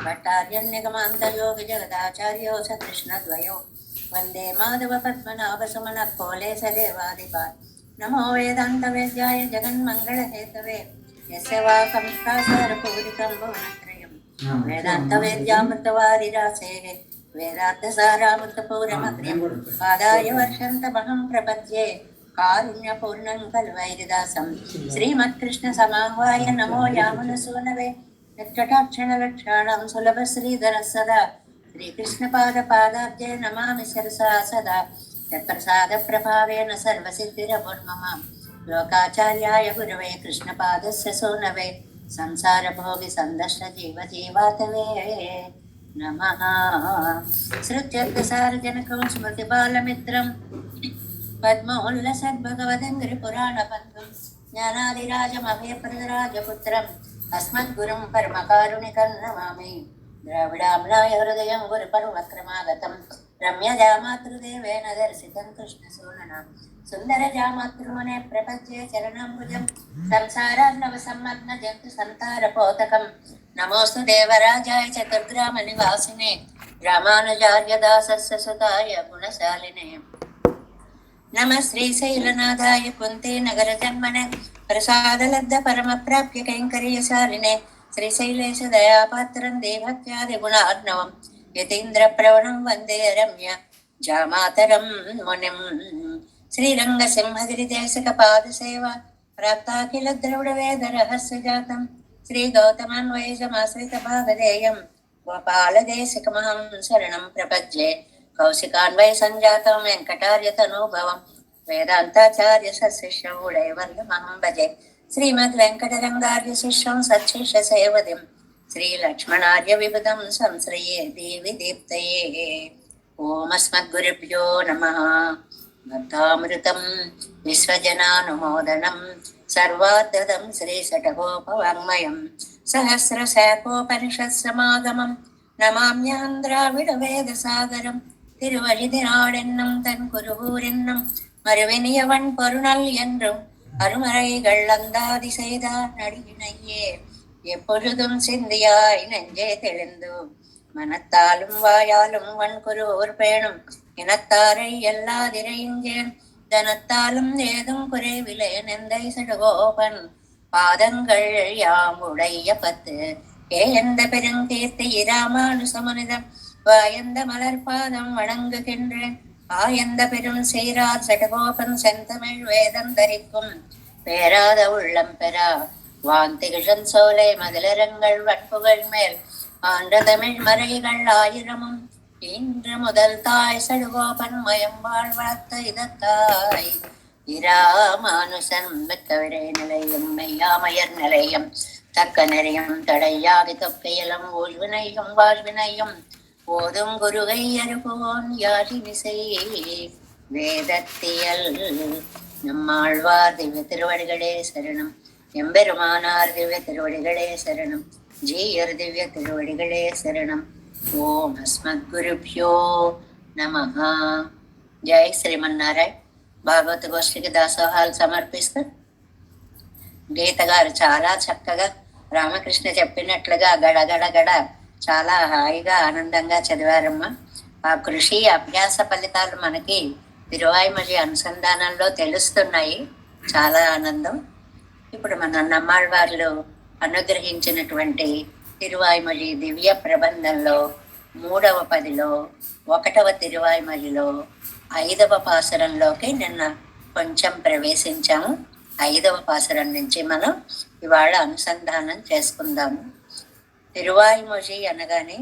भट्टार्यन्यगमान्तयोगि जगदाचार्यो स कृष्णद्वयो वन्दे माधव पद्मनाभ सुमन कोले स देवादिपान् नमो वेदान्तवेद्याय जगन्मङ्गलहेतवे यस्य वाकंसारपूरितं भुवनत्रयं वेदान्तवेद्यामृतवारिरासेः वेदान्तसारामृतपूरमग्र्यं पादाय वर्षन्तमहं प्रपद्ये कारुण्यपूर्णं कल्वैरिदासं श्रीमत्कृष्णसमाह्वाय नमो यामुनसूनवे यत्कटाक्षणलक्षाणां सुलभश्रीधरः सदा श्रीकृष्णपादपादाब्जे नमामि शिरसा सदा यत्प्रसादप्रभावेन सर्वसिद्धिरभुर्मम लोकाचार्याय गुरवे कृष्णपादस्य सूनवे संसारभोगिसन्दर्शजीवजीवातवे नमः। श्रुत्यर्थसारजनकं स्मृतिबालमित्रं पद्मोल्लसद्भगवदङ्घ्रिपुराणबन्धुं ज्ञानादिराजमभयप्रदराजपुत्रम् अस्मद्गुरुं परमकारुणिकं नमामि। द्राविडाम्लाय हृदयं गुरुपर्वक्रमागतं रम्यजामातृदेवेन दर्शितं कृष्णसूनना सुन्दरजामातृमुने प्रपद्ये चरणाम्बुजं संसारार्णवसम्मग्नजन्तु सन्तारपोतकं नमोऽस्तु देवराजाय चतुर्ग्रामनिवासिने रामानुजार्यदासस्य सुताय गुणशालिने नमः श्रीशैलनाथाय कुन्तीनगरजन्मने प्रसादलब्ध परमप्राप्य कैङ्कर्यशालिने श्रीशैलेश दयापात्रं देभक्त्यादिगुणार्णवं यतीन्द्रप्रवणं वन्दे रम्य जामातरं मुनिम् श्रीरङ्गसिंहगिरिदेशिकपादसेवा प्राप्ताखिलद्रविडवेदरहस्यजातं श्रीगौतमान्वयजमाश्रितभागधेयं गोपालदेशिकमहं शरणं प्रपद्ये कौशिकान्वय संजातं वेङ्कटार्यतनूभवं वेदान्ताचार्य सशिष्यं उडैवर्गमहं भजे श्रीमद्वेङ्कटरङ्गार्य शिष्यं सच्छिष्य सेवदिं श्रीलक्ष्मणार्य विबुधं संश्रये देवि दीप्तये। ओम अस्मद्गुरुभ्यो नमः। भक्तामृतं विश्वजनानुमोदनं सर्वार्थदं श्रीषट्कोपवाङ्मयं सहस्रशाखोपनिषत्समागमं नमाम्यान्द्राविडवेदसागरं திருவழிதினாடென்னும் தன் குருகூரென்னும் மறுவினியவன் பொருணல் என்றும் அருமறைகள் அந்தாதி செய்தார் நடிகினையே எப்பொழுதும் சிந்தியாய் நெஞ்சே தெளிந்து மனத்தாலும் வாயாலும் வன்குருவோர் பேணும் இனத்தாரை எல்லாதிரையுங்கேன் தனத்தாலும் ஏதும் குறைவிலேன் எந்தை சடுகோபன் பாதங்கள் யாம் உடைய பத்து எந்த பெருங்கீர்த்தி இராமானுசமுனிதம் வாயந்த மலர்பாதம் வணங்குகின்றேன் ஆயந்த பெரும் சீரார் சடகோபன் செந்தமிழ் வேதம் தரிக்கும் பேராத உள்ளம் பெறா வாந்திகிழன் சோலை மதிலரங்கள் வட்புகள் மேல் ஆன்ற தமிழ் மறைகள் ஆயிரமும் இன்று முதல் தாய் சடுகோபன் மயம் வாழ்வார்த்த இதத்தாய் இராமானுசன் மிக்கவிரை நிலையும் மெய்யாமையர் நிலையம் தக்க நெறியும் தடையாகி தொக்கையலும் ஊழ்வினையும் வாழ்வினையும் போதும் குருகை அருபோன் யாழினிசை வேதத்தியல். நம்மாழ்வார் திவ்ய திருவடிகளே சரணம். எம்பெருமானார் திவ்ய திருவடிகளே சரணம். ஜீயர் திவ்ய திருவடிகளே சரணம். ఓం అస్మద్గురుభ్యో నమః. జై శ్రీమన్నారాయణ. భాగవత గోష్ఠికి దాసోహాలు సమర్పిస్తూ గీత గారు చాలా చక్కగా రామకృష్ణ చెప్పినట్లుగా గడగడగడ చాలా హాయిగా ఆనందంగా చదివారమ్మా. ఆ కృషి అభ్యాస ఫలితాలు మనకి తిరువాయిమలి అనుసంధానంలో తెలుస్తున్నాయి. చాలా ఆనందం. ఇప్పుడు మన నమ్మాళ్వార్లు అనుగ్రహించినటువంటి తిరువాయిమలి దివ్య ప్రబంధంలో 3వ పదిలో 1వ తిరువాయిమలిలో 5వ పాసురంలోకి నిన్న కొంచెం ప్రవేశించాము. 5వ పాసురం నుంచి మనం ఇవాళ అనుసంధానం చేసుకుందాము. తిరువాయిమొഴി అనగానే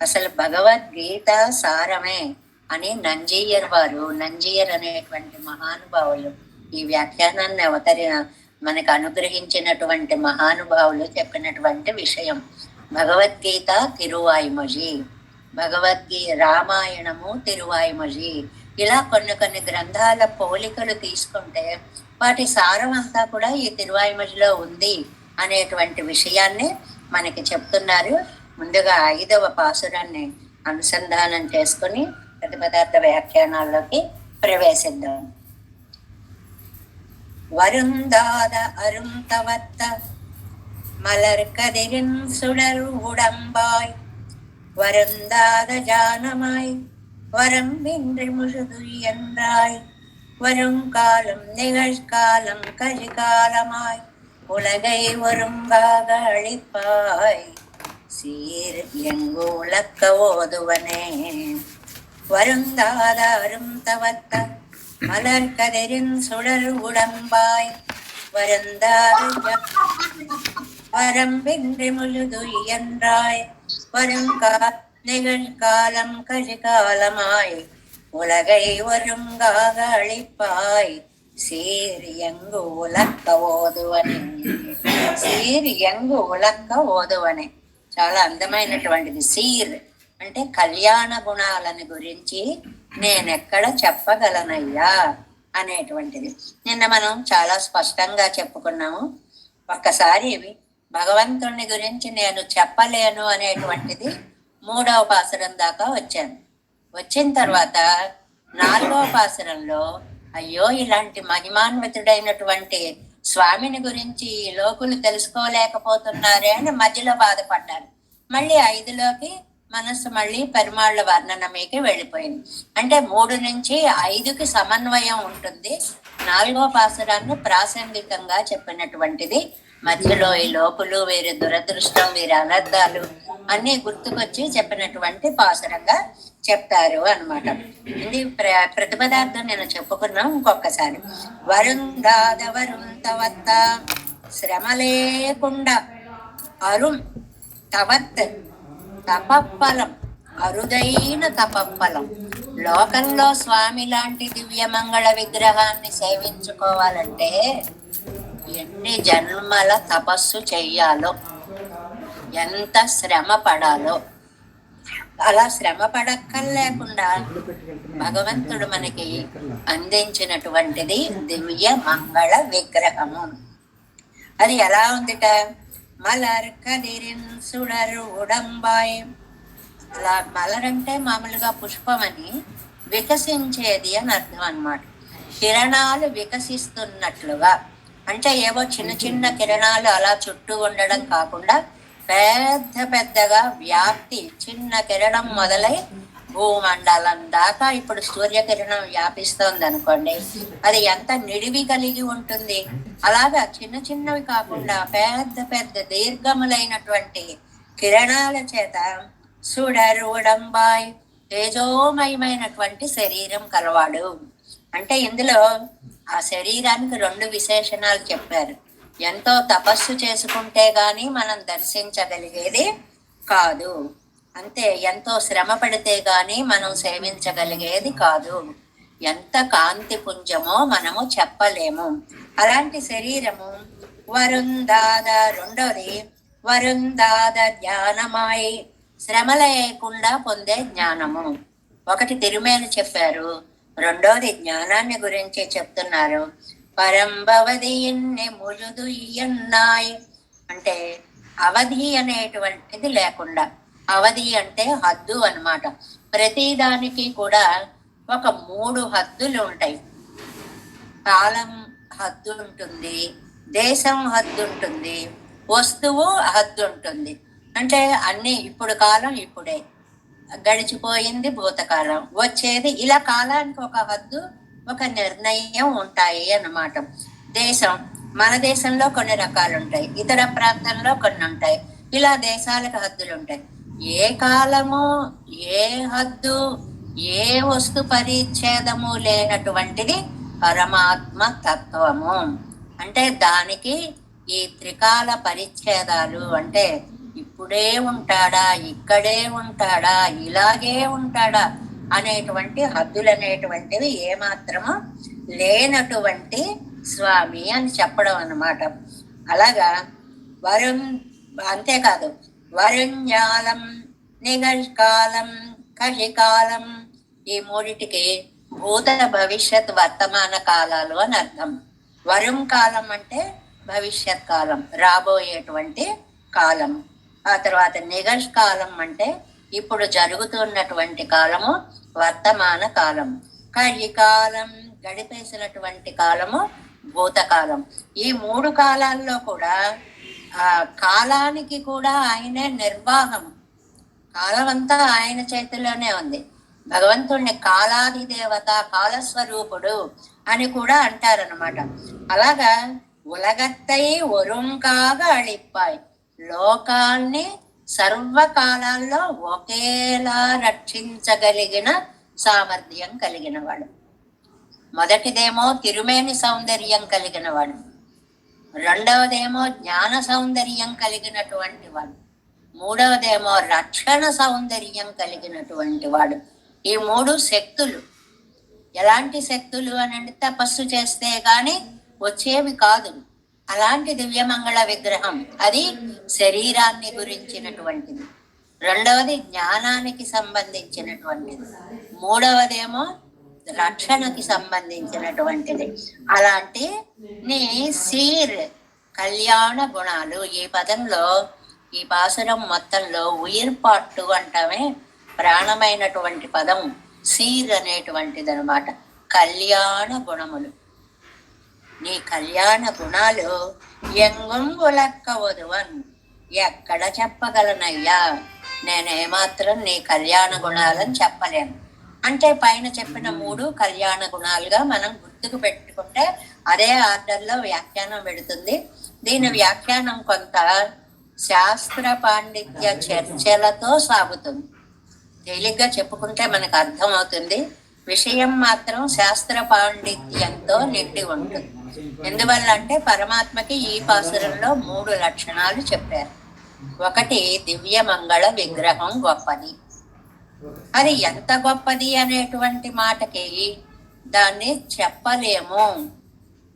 అసలు భగవద్గీత సారమే అని నంజీయర్ అనేటువంటి మహానుభావులు ఈ వ్యాఖ్యానాన్ని మనకు అనుగ్రహించినటువంటి మహానుభావులు చెప్పినటువంటి విషయం. భగవద్గీత తిరువాయిమొഴി, రామాయణము తిరువాయిమొഴి, ఇలా కొన్ని గ్రంథాల పోలికలు తీసుకుంటే వాటి సారం అంతా కూడా ఈ తిరువాయిమొഴിలో ఉంది అనేటువంటి విషయాన్ని మనకి చెప్తున్నారు. ముందుగా 5వ పాసురాన్ని అనుసంధానం చేసుకుని ప్రతిపదార్థ వ్యాఖ్యానాల్లోకి ప్రవేశిద్దాం. வருந்தாத அருந்தவத்த மலர்கதிரின் சுடர் உடம்பாய் வருந்தாத ஜானமாய் வரம்பின்றி முழுது என்றாய் வருங்காலம் நிகழ்காலம் கரிகாலமாய் உலகை ஒருங்காக அழிப்பாய் சீர் எங்கு உலக்க ஓதுவனே வருந்தாத அருந்தவத்த மலர்கதிரின் சுடர் உடம்பாய் வருந்தாத வரம்பின்றி முழுது என்றாய் நிகழ்காலம் கரிகாலமாய் உலகை ஒருங்காக அழிப்பாய் சீர் எங்கு உலக்க ఓదువనే. సీర్ ఎంగు ఉలక్క ఓదువనే చాలా అందమైనటువంటిది. సీర్ అంటే కళ్యాణ గుణాలను గురించి నేనెక్కడ చెప్పగలనయ్యా అనేటువంటిది. నిన్న మనం చాలా స్పష్టంగా చెప్పుకున్నాము. ఒక్కసారి భగవంతుని గురించి నేను చెప్పలేను అనేటువంటిది 3వ పాసురం దాకా వచ్చాను. వచ్చిన తర్వాత 4వ పాసురంలో అయ్యో ఇలాంటి మహిమాన్వితుడైనటువంటి స్వామిని గురించి లోకులు తెలుసుకోలేకపోతున్నారే అని మధ్యలో బాధపడ్డారు. మళ్ళీ 5లోకి మనస్సు మళ్ళీ పరిమాళ్ళ వర్ణనమేకి వెళ్ళిపోయింది. అంటే 3 నుంచి 5కి సమన్వయం ఉంటుంది. 4వ పాసురాన్ని ప్రాసంగికంగా చెప్పినటువంటిది. మధ్యలో ఈ లోకులు, వీరి దురదృష్టం, వీరి అనర్థాలు అన్ని గుర్తుకొచ్చి చెప్పినటువంటి పాసురంగా చెప్తారు అనమాట. ఇది ప్రతిపదార్థం నేను చెప్పుకున్నాం. ఇంకొకసారి వరుందాద వరుంతవత్త శ్రమ లేకుండా అరుం తవత్ తపఫలం అరుదైన తపఫలం. లోకంలో స్వామి లాంటి దివ్యమంగళ విగ్రహాన్ని సేవించుకోవాలంటే ఎన్ని జన్మల తపస్సు చెయ్యాలో, ఎంత శ్రమ పడాలో. అలా శ్రమ పడక్కర్లేకుండా భగవంతుడు మనకి అందించినటువంటిది దివ్య మంగళ విగ్రహము. అది ఎలా ఉందిట? మలర్ కదిరిన్ సుడరు ఉడంబాయ్. అలా మలర్ అంటే మామూలుగా పుష్పం అని, వికసించేది అని అర్థం అన్నమాట. కిరణాలు వికసిస్తున్నట్లుగా, అంటే ఏవో చిన్న చిన్న కిరణాలు అలా చుట్టూ ఉండడం కాకుండా పెద్ద పెద్దగా వ్యాప్తి, చిన్న కిరణం మొదలై భూమండలం దాకా ఇప్పుడు సూర్యకిరణం వ్యాపిస్తోంది అనుకోండి, అది ఎంత నిడివి కలిగి ఉంటుంది. అలాగా చిన్న చిన్నవి కాకుండా పెద్ద పెద్ద దీర్ఘములైనటువంటి కిరణాల చేత సుడరు ఉడంబాయ్ తేజోమయమైనటువంటి శరీరం కలవాడు. అంటే ఇందులో ఆ శరీరానికి 2 విశేషణాలు చెప్పారు. ఎంతో తపస్సు చేసుకుంటే గాని మనం దర్శించగలిగేది కాదు, అంతే. ఎంతో శ్రమ పడితే గాని మనం సేవించగలిగేది కాదు. ఎంత కాంతి పుంజమో మనము చెప్పలేము. అలాంటి శరీరము వరుందాద. రెండోది వరుందాద జ్ఞానమాయి, శ్రమ లేకుండా పొందే జ్ఞానము. ఒకటి తిరుమేని చెప్పారు, రెండోది జ్ఞానాన్ని గురించి చెప్తున్నారు. పరంభవది ఎన్ని ముழுదు ఇయన్నాయి అంటే అవధి అనేటువంటిది లేకుండా. అవధి అంటే హద్దు అన్నమాట. ప్రతిదానికి కూడా ఒక 3 హద్దులు ఉంటాయి. కాలం హద్దు ఉంటుంది, దేశం హద్దు ఉంటుంది, వస్తువు హద్దు ఉంటుంది. అంటే అన్ని ఇప్పుడు కాలం ఇప్పుడే, గడిచిపోయింది భూతకాలం, వచ్చేది, ఇలా కాలానికి ఒక హద్దు, ఒక నిర్ణయం ఉంటాయి అన్నమాట. దేశం, మన దేశంలో కొన్ని రకాలు ఉంటాయి, ఇతర ప్రాంతంలో కొన్ని ఉంటాయి. ఇలా దేశాలకు హద్దులు ఉంటాయి. ఏ కాలము, ఏ హద్దు, ఏ వస్తు పరిచ్ఛేదము లేనటువంటిది పరమాత్మ తత్వము. అంటే దానికి ఈ త్రికాల పరిచ్ఛేదాలు, అంటే ఇప్పుడే ఉంటాడా, ఇక్కడే ఉంటాడా, ఇలాగే ఉంటాడా అనేటువంటి హద్దులు అనేటువంటివి ఏమాత్రము లేనటువంటి స్వామి అని చెప్పడం అన్నమాట. అలాగా వరుణ్, అంతేకాదు వరుణ్యాలం, నిగళ్కాలం, కలికాలం, ఈ 3టికి భూత భవిష్యత్ వర్తమాన కాలాలు అని అర్థం. వరుం కాలం అంటే భవిష్యత్ కాలం, రాబోయేటువంటి కాలం. ఆ తర్వాత నిగళ్కాలం అంటే ఇప్పుడు జరుగుతున్నటువంటి కాలము, వర్తమాన కాలం. కలికాలం, గడిపేసినటువంటి కాలము, భూతకాలం. ఈ 3 కాలాల్లో కూడా ఆ కాలానికి కూడా ఆయనే నిర్వాహం. కాలం అంతా ఆయన చేతిలోనే ఉంది. భగవంతుణ్ణి కాలాది దేవత, కాలస్వరూపుడు అని కూడా అంటారనమాట. అలాగా ఉలగత్తై ఒరుంకాగ అళిప్పాయి, లోకాల్ని సర్వకాలాల్లో ఒకేలా రక్షించగలిగిన సామర్థ్యం కలిగిన వాడు. మొదటిదేమో తిరుమేని సౌందర్యం కలిగిన వాడు, రెండవదేమో జ్ఞాన సౌందర్యం కలిగినటువంటి వాడు, మూడవదేమో రక్షణ సౌందర్యం కలిగినటువంటి వాడు. ఈ 3 శక్తులు. ఎలాంటి శక్తులు అని అంటే తపస్సు చేస్తే గాని వచ్చేవి కాదు. అలాంటి దివ్యమంగళ విగ్రహం. అది శరీరాన్ని గురించినటువంటిది. రెండవది జ్ఞానానికి సంబంధించినటువంటిది. మూడవదేమో రక్షణకి సంబంధించినటువంటిది. అలాంటి నీ సీర్ కళ్యాణ గుణాలు. ఈ పదంలో, ఈ పాసురం మొత్తంలో ఉయిర్పాట్టు అంటామే ప్రాణమైనటువంటి పదం సీర్ అనేటువంటిది అనమాట. కళ్యాణ గుణములు. నీ కళ్యాణ గుణాలు ఎంగుంగులక్కవదువన్, ఎక్కడ చెప్పగలనయ్యా, నేనేమాత్రం నీ కళ్యాణ గుణాలని చెప్పలేను. అంటే పైన చెప్పిన 3 కళ్యాణ గుణాలుగా మనం గుర్తుకు పెట్టుకుంటే అదే ఆర్డర్లో వ్యాఖ్యానం పెడుతుంది. దీని వ్యాఖ్యానం కొంత శాస్త్ర పాండిత్య చర్చలతో సాగుతుంది. తేలిగ్గా చెప్పుకుంటే మనకు అర్థమవుతుంది. విషయం మాత్రం శాస్త్ర పాండిత్యంతో నిండి ఉంటుంది. ఎందువల్ల అంటే పరమాత్మకి ఈ పాసురంలో 3 లక్షణాలు చెప్పారు. ఒకటి, దివ్య మంగళ విగ్రహం గొప్పది. అది ఎంత గొప్పది అనేటువంటి మాటకి దాన్ని చెప్పలేము.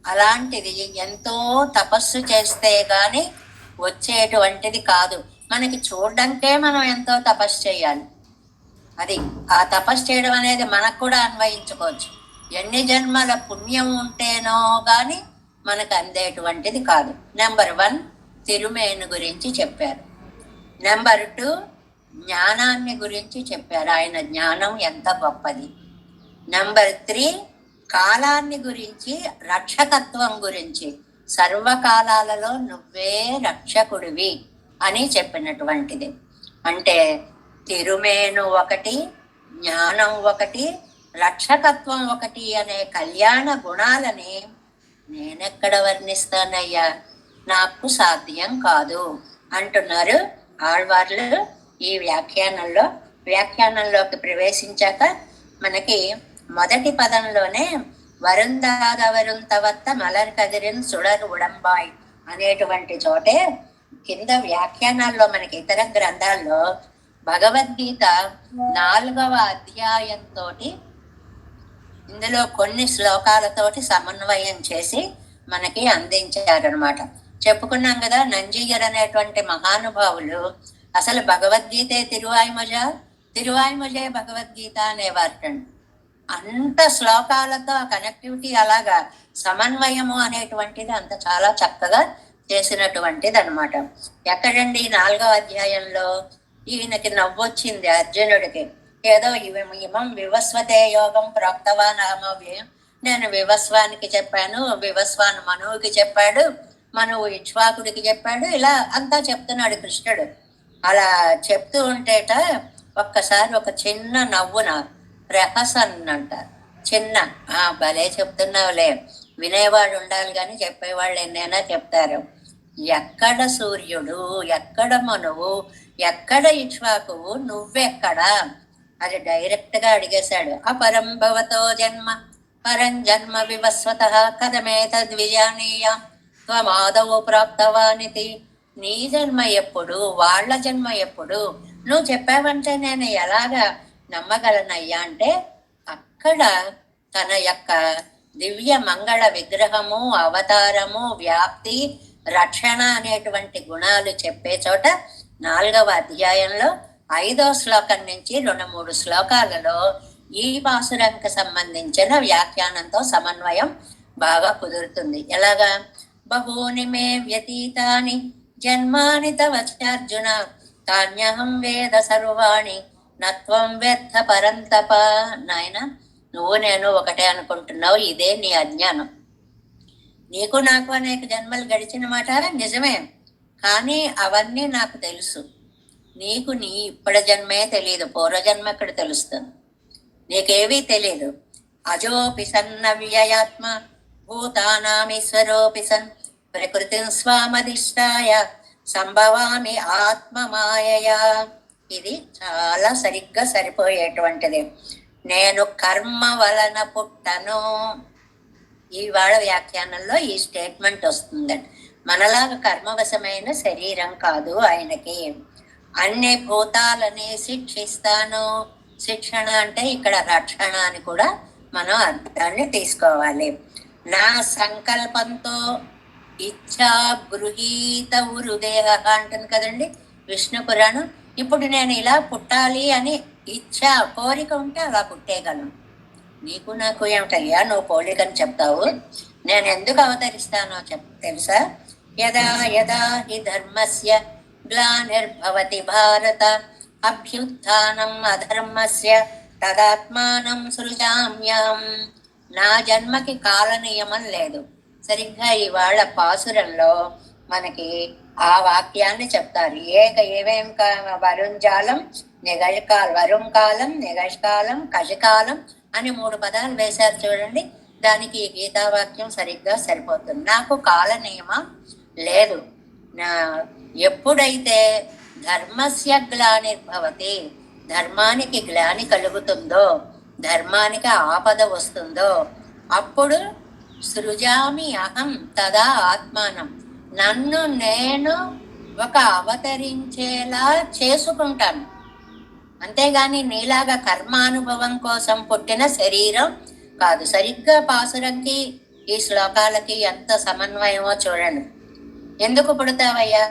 అలాంటిది ఎంతో తపస్సు చేస్తే గాని వచ్చేటువంటిది కాదు. మనకి చూడడానికే మనం ఎంతో తపస్సు చేయాలి. అది ఆ తపస్సు చేయడం అనేది మనకు కూడా అన్వయించుకోవచ్చు. ఎన్ని జన్మల పుణ్యం ఉంటేనో గాని మనకు అందేటువంటిది కాదు. నెంబర్ 1 తిరుమేను గురించి చెప్పారు. నెంబర్ 2 జ్ఞానాన్ని గురించి చెప్పారు. ఆయన జ్ఞానం ఎంత గొప్పది. నెంబర్ 3 కాలాన్ని గురించి, రక్షకత్వం గురించి, సర్వకాలాలలో నువ్వే రక్షకుడివి అని చెప్పినటువంటిది. అంటే తిరుమేను ఒకటి, జ్ఞానం ఒకటి, రక్షకత్వం ఒకటి అనే కళ్యాణ గుణాలని నేనెక్కడ వర్ణిస్తానయ్యా, నాకు సాధ్యం కాదు అంటున్నారు ఆళ్వార్లు ఈ వ్యాఖ్యానంలోకి ప్రవేశించాక మనకి మొదటి పదంలోనే వరుందాదవరుం తవత్త మలర్ కదిరిన్ సుడర్ ఉడంబాయ్ అనేటువంటి చోటే కింద వ్యాఖ్యానాల్లో మనకి ఇతర గ్రంథాల్లో భగవద్గీత 4వ అధ్యాయంతో ఇందులో కొన్ని శ్లోకాలతోటి సమన్వయం చేసి మనకి అందించారనమాట. చెప్పుకున్నాం కదా, నంజీయర్ అనేటువంటి మహానుభావులు అసలు భగవద్గీతే తిరువాయిమొజే భగవద్గీత అనేవారటండి. అంత శ్లోకాలతో ఆ కనెక్టివిటీ, అలాగా సమన్వయము అనేటువంటిది అంత చాలా చక్కగా చేసినటువంటిది అనమాట. ఎక్కడండి 4వ అధ్యాయంలో ఈయనకి నవ్వొచ్చింది అర్జునుడికి. ఏదో ఇమం వివస్వతే యోగం ప్రోక్తవా నామవ్యయం, నేను వివస్వానికి చెప్పాను, వివస్వాన్ మనువుకి చెప్పాడు, మనువు ఇక్ష్వాకుడికి చెప్పాడు, ఇలా అంతా చెప్తున్నాడు కృష్ణుడు. అలా చెప్తూ ఉంటేట ఒక్కసారి ఒక చిన్న నవ్వున ప్రహసన్ అంటారు. చిన్న భలే చెప్తున్నావులే, వినేవాడు ఉండాలి కానీ చెప్పేవాళ్ళు ఎన్నైనా చెప్తారు. ఎక్కడ సూర్యుడు, ఎక్కడ మనువు, ఎక్కడ ఇక్ష్వాకువు, నువ్వెక్కడా? అది డైరెక్ట్ గా అడిగేశాడు. అపరం భవతో జన్మ పరం జన్మ వివస్వత కథమేతద్విజానీయం త్వమాదవు ప్రాప్తవానితి. నీ జన్మ ఎప్పుడు, వాళ్ళ జన్మ ఎప్పుడు, నువ్వు చెప్పావంటే నేను ఎలాగా నమ్మగలనయ్యా అంటే అక్కడ తన యొక్క దివ్య మంగళ విగ్రహము, అవతారము, వ్యాప్తి, రక్షణ అనేటువంటి గుణాలు చెప్పే చోట 4వ అధ్యాయంలో 5వ శ్లోకం నుంచి 2-3 శ్లోకాలలో ఈ పాసురంకి సంబంధించిన వ్యాఖ్యానంతో సమన్వయం బాగా కుదురుతుంది. ఎలాగా? బహూని మే వ్యతీతాని జన్మాని తవ అర్జున తాన్యహం వేద సర్వాణి నత్వం వ్యర్థ పరంతప. నాయన, నువ్వు నేను ఒకటే అనుకుంటున్నావు, ఇదే నీ అజ్ఞానం. నీకు నాకు అనేక జన్మలు గడిచిన మాట నిజమే, కానీ అవన్నీ నాకు తెలుసు. నీకు నీ ఇప్పటి జన్మే తెలియదు, పూర్వజన్మ ఎక్కడ తెలుస్తుంది? నీకేవీ తెలియదు. అజోపి సన్నవ్యయాత్మ భూతానామీశ్వరోపి సన్ ప్రకృతి స్వామధిష్టాయ సంభవామి ఆత్మ మాయయా. ఇది చాలా సరిగ్గా సరిపోయేటువంటిది. నేను కర్మ వలన పుట్టను. ఇవాళ వ్యాఖ్యానంలో ఈ స్టేట్మెంట్ వస్తుందండి. మనలాగా కర్మవశమైన శరీరం కాదు ఆయనకి. అన్ని భూతాలని శిక్షిస్తాను. శిక్షణ అంటే ఇక్కడ రక్షణ అని కూడా మనం అర్థాన్ని తీసుకోవాలి. నా సంకల్పంతో ఇచ్చా గృహీత ఉరుదేహ అంటుంది కదండి విష్ణు పురాణం. ఇప్పుడు నేను ఇలా పుట్టాలి అని ఇచ్చ, కోరిక ఉంటే అలా పుట్టేయగలను. నీకు నాకు ఏమిటయ్యా నువ్వు పోలికని చెప్తావు? నేను ఎందుకు అవతరిస్తానో తెలుసా? యదా యదా హి ధర్మస్య గ్లానిర్భవతి భారత అభ్యుత్థానం అధర్మస్య తదాత్మానం సృజామ్యం. నా జన్మకి కాల నియమం లేదు. సరిగ్గా ఇవాళ పాసురంలో మనకి ఆ వాక్యాన్ని చెప్తారు. ఏవేం వరుంజాలం వరుంకాలం నిగష్కాలం కషకాలం అని 3 పదాలు వేశారు చూడండి. దానికి ఈ గీతావాక్యం సరిగ్గా సరిపోతుంది. నాకు కాల నియమం లేదు. ఎప్పుడైతే ధర్మస్య గ్లానిర్భవతి, ధర్మానికి గ్లాని కలుగుతుందో, ధర్మానికి ఆపద వస్తుందో, అప్పుడు సృజామి అహం తదా ఆత్మానం, నన్ను నేను ఒక అవతరించేలా చేసుకుంటాను. అంతేగాని నీలాగా కర్మానుభవం కోసం పుట్టిన శరీరం కాదు. సరిగ్గా పాసురంకి ఈ శ్లోకాలకి ఎంత సమన్వయమో చూడండి. ఎందుకు పుడతావయ్యా?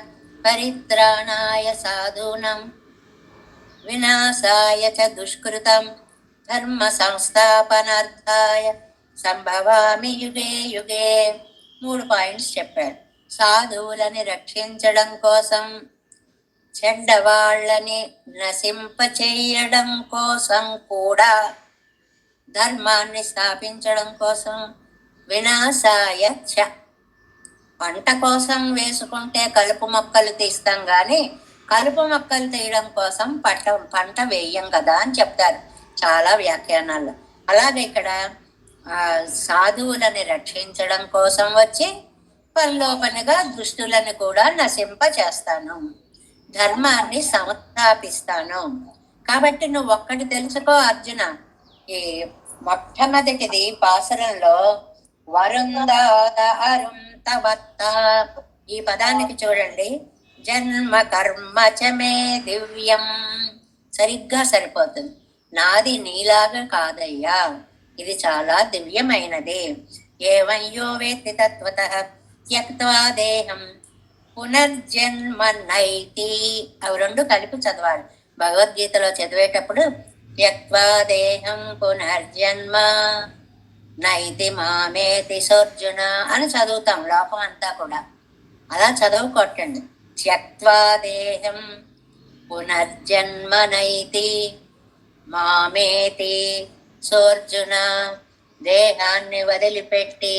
పరిత్రాణాయ సాధూనం వినాశాయ చ దుష్కృతం ధర్మ సంస్థాపనార్థాయ సంభవామి యుగే యుగే. 3 పాయింట్స్ చెప్పారు. సాధువులని రక్షించడం కోసం, చెడ్డవాళ్ళని నశింపచేయడం కోసం కూడా, ధర్మాన్ని స్థాపించడం కోసం, వినాశాయ చ, పంట కోసం వేసుకుంటే కలుపు మొక్కలు తీస్తాం కానీ కలుపు మొక్కలు తీయడం కోసం పంట వేయం కదా అని చెప్తారు చాలా వ్యాఖ్యానాల్లో. అలాగే ఇక్కడ సాధువులని రక్షించడం కోసం వచ్చి పనిలోపనిగా దుష్టులను కూడా నశింప చేస్తాను, ధర్మాన్ని సంస్థాపిస్తాను. కాబట్టి నువ్వు ఒక్కటి తెలుసుకో అర్జున, ఈ మొట్టమొదటిది పాసురంలో వరుందాత అరుంతవత్త, ఈ పదానికి చూడండి, జన్మ కర్మ చమే దివ్యం, సరిగ్గా సరిపోతుంది. నాది నీలాగా కాదయ్యా, ఇది చాలా దివ్యమైనది. ఏవయ్యో వేత్తి తత్వతః త్యక్త్వా దేహం పునర్జన్మ నైతి. అవి 2 కలిపి చదవాలి. భగవద్గీతలో చదివేటప్పుడు త్యక్త్వా దేహం పునర్జన్మ నైతి మామేతి సోర్జున అని చదువుతాం లోకం అంతా కూడా. అలా చదువుకోటండి. త్యక్త్వా దేహం పునర్జన్మ నైతి మామేతి సోర్జున, దేహాన్ని వదిలిపెట్టి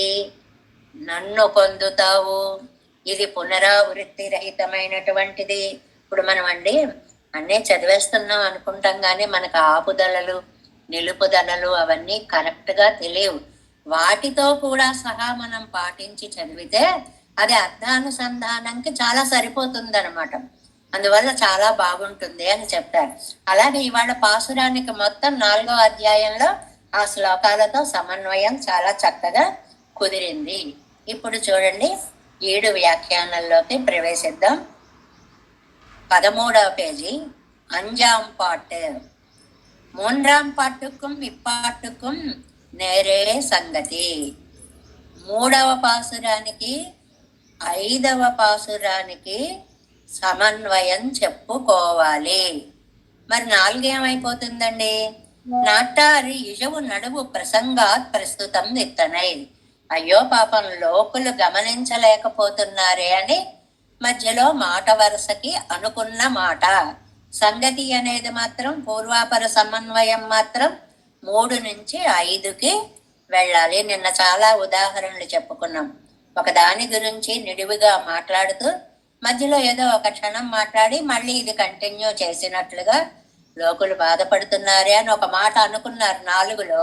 నన్ను పొందుతావు. ఇది పునరావృత్తి రహితమైనటువంటిది. ఇప్పుడు మనం అన్నీ చదివేస్తున్నాం అనుకుంటాం కానీ మనకు ఆపుదలలు నిలుపుదలలు అవన్నీ కరెక్ట్గా తెలియవు. వాటితో కూడా సహా మనం పాటించి చదివితే అది అర్థానుసంధానంకి చాలా సరిపోతుంది అనమాట. అందువల్ల చాలా బాగుంటుంది అని చెప్తారు. అలాగే ఇవాళ పాసురానికి మొత్తం 4వ అధ్యాయంలో ఆ శ్లోకాలతో సమన్వయం చాలా చక్కగా కుదిరింది. ఇప్పుడు చూడండి 7 వ్యాఖ్యానంలోకి ప్రవేశిద్దాం. 13వ పేజీ, 5ஆம் பாட்டு. 3ஆம் பாட்டுக்கும் இப்பாட்டுக்கும் నేరే సంగతి. 3వ పాసురానికి 5వ పాసురానికి సమన్వయం చెప్పుకోవాలి. మరి 4 ఏమైపోతుందండి? నాటారి ఇజవు నడువు ప్రసంగాత్ ప్రస్తుతం ఇత్తనై. అయ్యో పాపం లోకులు గమనించలేకపోతున్నారే అని మధ్యలో మాట వరుసకి అనుకున్న మాట. సంగతి అనేది మాత్రం పూర్వాపర సమన్వయం మాత్రం 3 నుంచి 5కి వెళ్ళాలి. నిన్న చాలా ఉదాహరణలు చెప్పుకున్నాం. ఒక దాని గురించి నిడివిగా మాట్లాడుతూ మధ్యలో ఏదో ఒక క్షణం మాట్లాడి మళ్ళీ ఇది కంటిన్యూ చేసినట్లుగా లోకులు బాధపడుతున్నారే అని ఒక మాట అనుకున్నారు 4లో,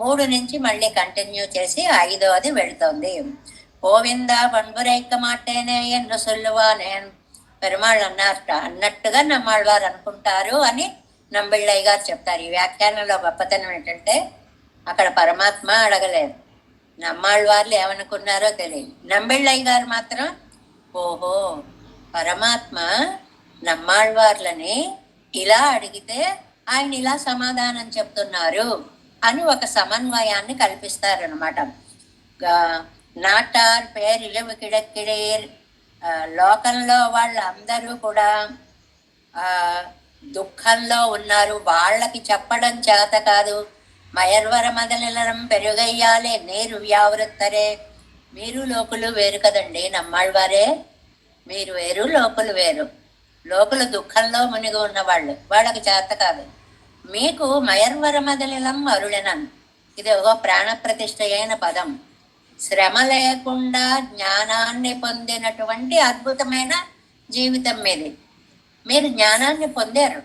3 నుంచి మళ్ళీ కంటిన్యూ చేసి 5వది వెళుతోంది. గోవింద పண்புரைக்க మాటేనే ఎన్ను సొల్లువానేన్ పెరుమాళ్ళు అన్నట్టుగా నమ్మాళ్ళవారు అనుకుంటారు అని నంబిళ్ళయ్య గారు చెప్తారు. ఈ వ్యాఖ్యానంలో గొప్పతనం ఏంటంటే అక్కడ పరమాత్మ అడగలేదు, నమ్మాళ్ళవార్లు ఏమనుకున్నారో తెలియదు. నంబిళ్ళయ్య గారు మాత్రం ఓహో పరమాత్మ నమ్మాళ్ళవార్లని ఇలా అడిగితే ఆయన ఇలా సమాధానం చెప్తున్నారు అని ఒక సమన్వయాన్ని కల్పిస్తారనమాట. నాటార్ పేరిలవి కిడక్కిడేర్, లోకంలో వాళ్ళందరూ కూడా దుఃఖంలో ఉన్నారు, వాళ్ళకి చెప్పడం చేత కాదు. మయర్వర మొదలెలరం పెరుగయ్యాలే నీరు వ్యావృత్తరే, మీరు లోకులు వేరు కదండి నమ్మాళ్ళవారే, మీరు వేరు లోకులు వేరు. లోకులు దుఃఖంలో మునిగి ఉన్నవాళ్ళు, వాళ్ళకి చేత కాదు. మీకు మయర్వర మొదలెలం అరుళనన్, ఇది ఒక ప్రాణప్రతిష్ఠ అయిన పదం. శ్రమ లేకుండా జ్ఞానాన్ని పొందినటువంటి అద్భుతమైన జీవితం మీది. మీరు జ్ఞానాన్ని పొందారు,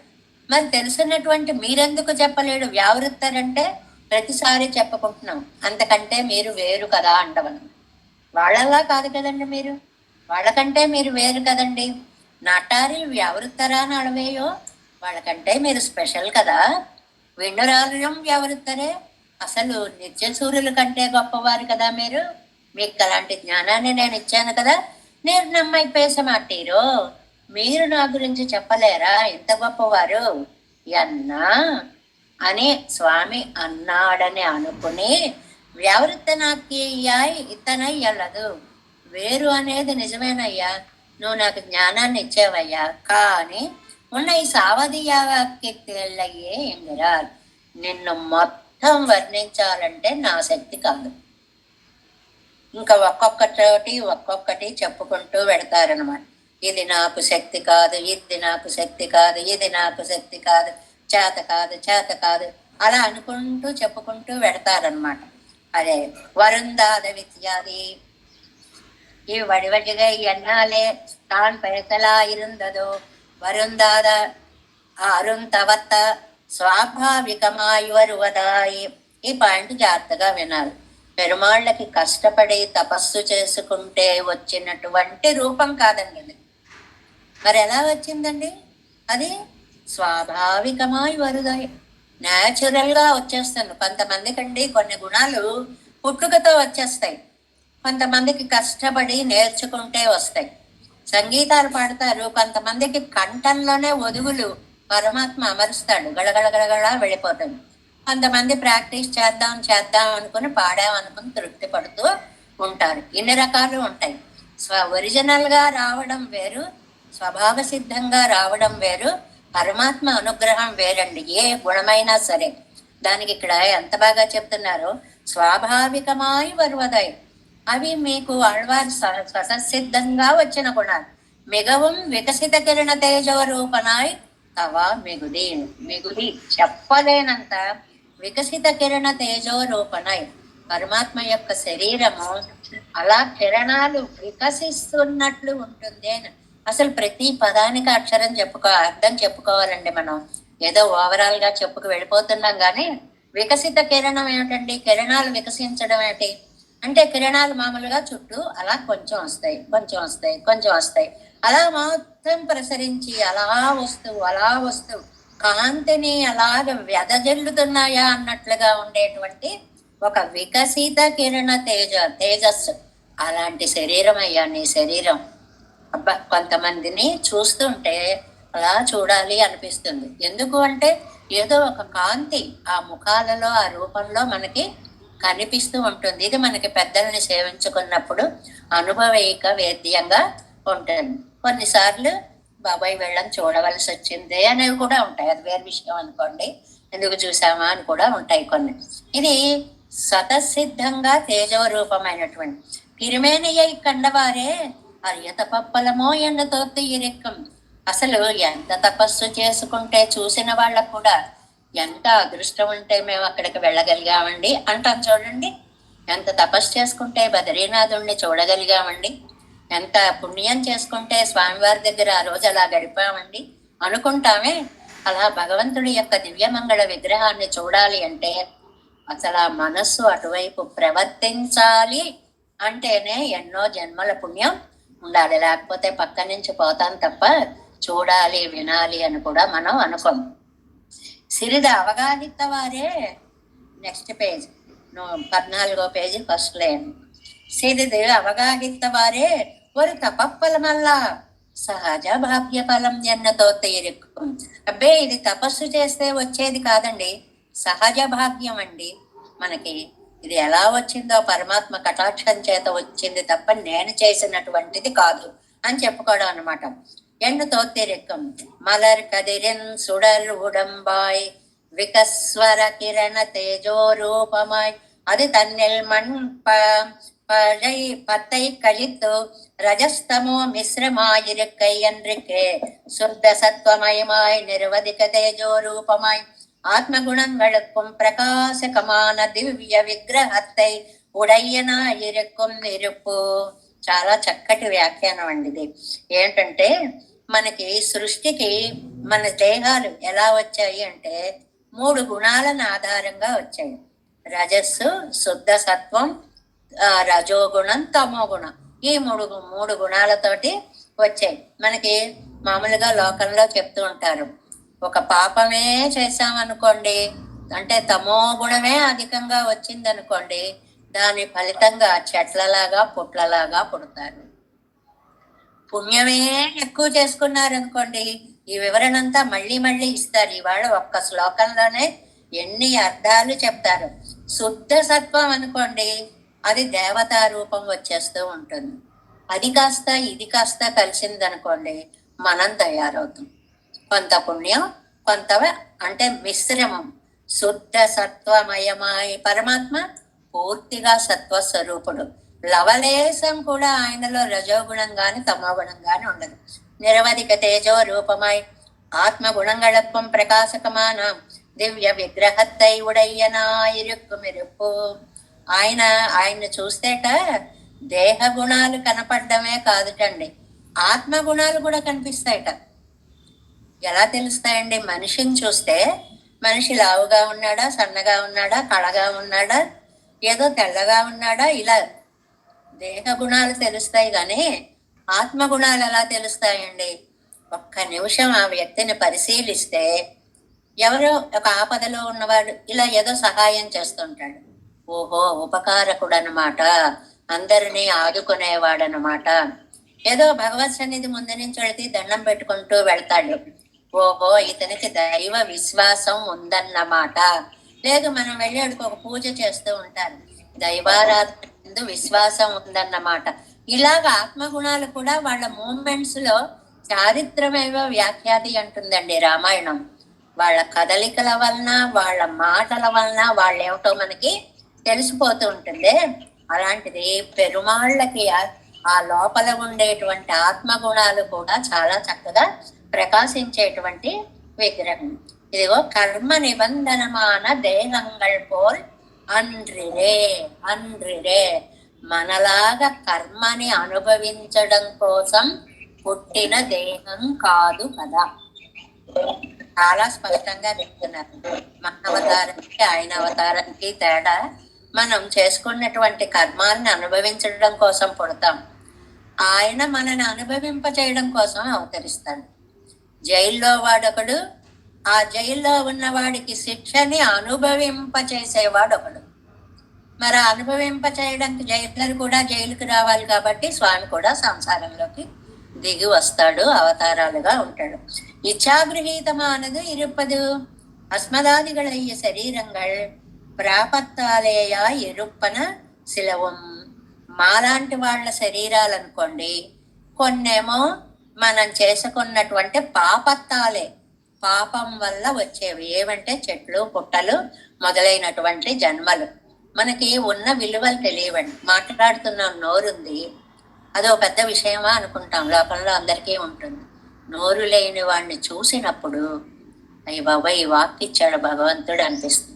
మరి తెలుసున్నటువంటి మీరెందుకు చెప్పలేడు? వ్యావృత్తారంటే ప్రతిసారి చెప్పుకుంటున్నాం, అంతకంటే మీరు వేరు కదా అంటవను. వాళ్ళలా కాదు కదండి, మీరు వాళ్ళకంటే మీరు వేరు కదండి. నాటారి వ్యావృత్తరా అని అడవేయో, వాళ్ళకంటే మీరు స్పెషల్ కదా. విండురాలయం వ్యావృత్తరే, అసలు నిత్య సూర్యుల కంటే గొప్పవారు కదా మీరు. మీకు అలాంటి జ్ఞానాన్ని నేను ఇచ్చాను కదా, నేను నమ్మైపోయేసమాటీరో, మీరు నా గురించి చెప్పలేరా ఇంత గొప్పవారు అన్నా అని స్వామి అన్నాడని అనుకుని, వ్యావృత్తనాక్యాయ్ ఇతనయ్యలదు, వేరు అనేది నిజమేనయ్యా, నువ్వు నాకు జ్ఞానాన్ని ఇచ్చావయ్యా, కానీ ఉన్న ఈ సావధియాకి తెల్లయ్యే ఎంగిరార్, నిన్ను మొత్తం వర్ణించాలంటే నా శక్తి కాదు. ఇంకా ఒక్కొక్కటి చెప్పుకుంటూ పెడతారనమాట. ఇది నాకు శక్తి కాదు, ఇది నాకు శక్తి కాదు, ఇది నాకు శక్తి కాదు, చేత కాదు అలా అనుకుంటూ చెప్పుకుంటూ పెడతారనమాట. అదే వరుందాద విద్యాది ఈ వడివడిగా ఎన్నాలే తాన్ పైసలా ఇరుందదో வருந்தாத అరుంతవత్త స్వాభావికమాయువరువదాయి. ఈ పాయింట్ జాగ్రత్తగా వినాలి. పెరుమాళ్ళకి కష్టపడి తపస్సు చేసుకుంటే వచ్చినటువంటి రూపం కాదండి ఇది. మరి ఎలా వచ్చిందండి? అది స్వాభావికమాయువరుదాయి, న్యాచురల్గా వచ్చేస్తాను. కొంతమందికండి కొన్ని గుణాలు పుట్టుకతో వచ్చేస్తాయి, కొంతమందికి కష్టపడి నేర్చుకుంటే వస్తాయి. సంగీతాలు పాడతారు, కొంతమందికి కంఠంలోనే ఒదుగులు పరమాత్మ అమరుస్తాడు, గడగడ వెళ్ళిపోతాడు. కొంతమంది ప్రాక్టీస్ చేద్దాం అనుకుని పాడామనుకుని తృప్తి పడుతూ ఉంటారు. ఇన్ని రకాలు ఉంటాయి. ఒరిజినల్గా రావడం వేరు, స్వభావ సిద్ధంగా రావడం వేరు, పరమాత్మ అనుగ్రహం వేరండి. ఏ గుణమైనా సరే దానికి ఇక్కడ ఎంత బాగా చెప్తున్నారో, స్వాభావికమాయి వరువదాయి, అవి మీకు ఆళ్వారు స్వతసిద్ధంగా వచ్చిన గుణాలు. మిగవం వికసిత కిరణ తేజోరూపనాయ్ తవ మిగుది చెప్పలేనంత వికసిత కిరణ తేజోరూపనాయ్. పరమాత్మ యొక్క శరీరము అలా కిరణాలు వికసిస్తున్నట్లు ఉంటుంది అని. అసలు ప్రతి పదానికి అక్షరం అర్థం చెప్పుకోవాలండి. మనం ఏదో ఓవరాల్ గా చెప్పుకు వెళ్ళిపోతున్నాం కానీ, వికసిత కిరణం ఏమిటండి? కిరణాలు వికసించడం ఏంటి అంటే, కిరణాలు మామూలుగా చుట్టూ అలా కొంచెం వస్తాయి, అలా మొత్తం ప్రసరించి అలా వస్తూ కాంతిని అలాగ వెదజల్లుతున్నాయా అన్నట్లుగా ఉండేటువంటి ఒక వికసిత కిరణ తేజస్సు. అలాంటి శరీరం అయ్యా నీ శరీరం. అబ్బా, కొంతమందిని చూస్తుంటే అలా చూడాలి అనిపిస్తుంది. ఎందుకు అంటే ఏదో ఒక కాంతి ఆ ముఖాలలో, ఆ రూపంలో మనకి కనిపిస్తూ ఉంటుంది. ఇది మనకి పెద్దల్ని సేవించుకున్నప్పుడు అనుభవైక వేద్యంగా ఉంటుంది. కొన్నిసార్లు బాబాయ్ వెళ్ళని చూడవలసి వచ్చింది అనేవి కూడా ఉంటాయి, అది వేరే విషయం అనుకోండి. ఎందుకు చూసామా అని కూడా ఉంటాయి కొన్ని. ఇది స్వతసిద్ధంగా తేజోరూపమైనటువంటి తిరుమేనియై కండవారే అర్యత పప్పలమో ఎండతోత్తి ఇరెక్కం. అసలు ఎంత తపస్సు చేసుకుంటే చూసిన వాళ్ళకు కూడా ఎంత అదృష్టం ఉంటే మేము అక్కడికి వెళ్ళగలిగామండి అంటాం చూడండి. ఎంత తపస్సు చేసుకుంటే బద్రీనాథుణ్ణి చూడగలిగామండి, ఎంత పుణ్యం చేసుకుంటే స్వామివారి దగ్గర ఆ రోజు అలా గడిపామండి అనుకుంటామే. అలా భగవంతుడి యొక్క దివ్యమంగళ విగ్రహాన్ని చూడాలి అంటే అసలు ఆ మనస్సు అటువైపు ప్రవర్తించాలి అంటేనే ఎన్నో జన్మల పుణ్యం ఉండాలి. లేకపోతే పక్క నుంచి పోతాం తప్ప చూడాలి వినాలి అని కూడా మనం అనుకోం. సిరిది అవగాహిత వారే, నెక్స్ట్ పేజ్ 14వ పేజీ ఫస్ట్ లైన్. సిరిది అవగాహిత వారే ஒரு తపఫలమల్ల సహజ భాగ్య ఫలం ఎన్నతో తీరుக்கும். అబ్బే ఇది తపస్సు చేస్తే వచ్చేది కాదండి, సహజ భాగ్యం అండి. మనకి ఇది ఎలా వచ్చిందో పరమాత్మ కటాక్షం చేత వచ్చింది తప్ప నేను చేసినటువంటిది కాదు అని చెప్పుకోవడం అనమాట. ఎన్నుతో తిరకం మలర్ కదిరిన్ సుడర్ ఉడంబాయ్ వికస్వర కిరణ తేజో రూపమాయ్ అది తన్నిల్ మణ్ பத்தை கழித்து ரஜஸ்தமோ மிஸ்ரமாயிருக்கை என்றிக்கே சுத்த சத்வமயமாய் நிர்வதிக தேஜோ ரூபமாய் ஆத்மகுணங்களுக்கும் பிரகாசகமான దివ్య విగ్రహத்தை ఉడయ్యనాయిరుక్కుం నిరుపు. చాలా చక్కటి వ్యాఖ్యానం అండి ఇది. ఏంటంటే మనకి సృష్టికి మన దేహాలు ఎలా వచ్చాయి అంటే 3 గుణాలను ఆధారంగా వచ్చాయి. రజస్సు, శుద్ధ సత్వం, రజోగుణం, తమో గుణం. ఈ మూడు గుణాలతోటి వచ్చాయి. మనకి మామూలుగా లోకంలో చెప్తూ ఉంటారు, ఒక పాపమే చేశామనుకోండి, అంటే తమో గుణమే అధికంగా వచ్చిందనుకోండి, దాని ఫలితంగా చెట్లలాగా పుట్లలాగా పుడతారు. పుణ్యమే ఎక్కువ చేసుకున్నారనుకోండి, ఈ వివరణ అంతా మళ్ళీ మళ్ళీ ఇస్తారు. ఇవాళ ఒక్క శ్లోకంలోనే ఎన్ని అర్థాలు చెప్తారు. శుద్ధ సత్వం అనుకోండి, అది దేవతా రూపం వచ్చేస్తూ ఉంటుంది. అది కాస్త ఇది కాస్త కలిసిందనుకోండి, మనం తయారవుతాం. కొంత పుణ్యం, కొంత అంటే మిశ్రమం. శుద్ధ సత్వమయమై పరమాత్మ పూర్తిగా సత్వస్వరూపుడు. లవలేశం కూడా ఆయనలో రజోగుణం గాని తమోగుణం గాని ఉండదు. నిరవధిక తేజో రూపమై ఆత్మగుణంగళత్వం ప్రకాశకమాన దివ్య విగ్రహత్తై ఉడయ్యనాయిరుక్కు మెరుపు. ఆయన్ని చూస్తేట దేహ గుణాలు కనపడమే కాదుటండి, ఆత్మ గుణాలు కూడా కనిపిస్తాయట. ఎలా తెలుస్తాయండి? మనిషిని చూస్తే మనిషి లావుగా ఉన్నాడా, సన్నగా ఉన్నాడా, కళగా ఉన్నాడా, ఏదో తెల్లగా ఉన్నాడా, ఇలా దేహ గుణాలు తెలుస్తాయి. కానీ ఆత్మ గుణాలు ఎలా తెలుస్తాయండి? ఒక్క నిమిషం ఆ వ్యక్తిని పరిశీలిస్తే ఎవరో ఒక ఆపదలో ఉన్నవాడు ఇలా ఏదో సహాయం చేస్తుంటాడు, ఓహో ఉపకారకుడు అనమాట, అందరినీ ఆదుకునేవాడనమాట. ఏదో భగవత్ సన్నిధి ముందు నుంచి వెళితే దండం పెట్టుకుంటూ వెళ్తాడు, ఓహో ఇతనికి దైవ విశ్వాసం ఉందన్నమాట. లేదు మనం వెళ్ళేడికి ఒక పూజ చేస్తూ ఉంటారు, దైవారాధన విశ్వాసం ఉందన్నమాట. ఇలాగ ఆత్మగుణాలు కూడా వాళ్ళ మూమెంట్స్ లో చారిత్రమేవ వ్యాఖ్యాతి అంటుందండి రామాయణం. వాళ్ళ కదలికల వలన, వాళ్ళ మాటల వలన వాళ్ళేమిటో మనకి తెలిసిపోతూ ఉంటుంది. అలాంటిది పెరుమాళ్ళకి ఆ లోపల ఉండేటువంటి ఆత్మగుణాలు కూడా చాలా చక్కగా ప్రకాశించేటువంటి విగ్రహం. ఇదిగో కర్మ నిబంధనమాన దేహంగల్ పోల్ అండ్రిరే అండ్రిరే, మనలాగా కర్మని అనుభవించడం కోసం పుట్టిన దేహం కాదు కదా. చాలా స్పష్టంగా చెప్తున్నారు. మన అవతారానికి ఆయన అవతారానికి తేడా, మనం చేసుకున్నటువంటి కర్మాలను అనుభవించడం కోసం పుడతాం, ఆయన మనని అనుభవింప చేయడం కోసం అవతరిస్తాడు. జైల్లో వాడొకడు, ఆ జైల్లో ఉన్నవాడికి శిక్షని అనుభవింప చేసేవాడు ఒకడు. మరి అనుభవింప చేయడానికి జైలర్ కూడా జైలుకి రావాలి కాబట్టి స్వామి కూడా సంసారంలోకి దిగి వస్తాడు, అవతారాలుగా ఉంటాడు. ఇచ్చాగృహీతమానదు ఇరుప్పదు అస్మదాదిగళయ్య శరీరంగళ్ ప్రాపత్తాలేయా ఇరుప్పన శిలవం. మాలాంటి వాళ్ళ శరీరాలు అనుకోండి, కొన్నేమో మనం చేసుకున్నటువంటి పాపత్తాలే, పాపం వల్ల వచ్చేవి. ఏమంటే చెట్లు పుట్టలు మొదలైనటువంటి జన్మలు. మనకి ఉన్న విలువలు తెలియవండి. మాట్లాడుతున్నాం, నోరుంది, అదో పెద్ద విషయమా అనుకుంటాం, లోకంలో అందరికీ ఉంటుంది. నోరు లేని వాడిని చూసినప్పుడు అయ్యి బాబా ఈ వాక్ ఇచ్చాడు భగవంతుడు అనిపిస్తుంది.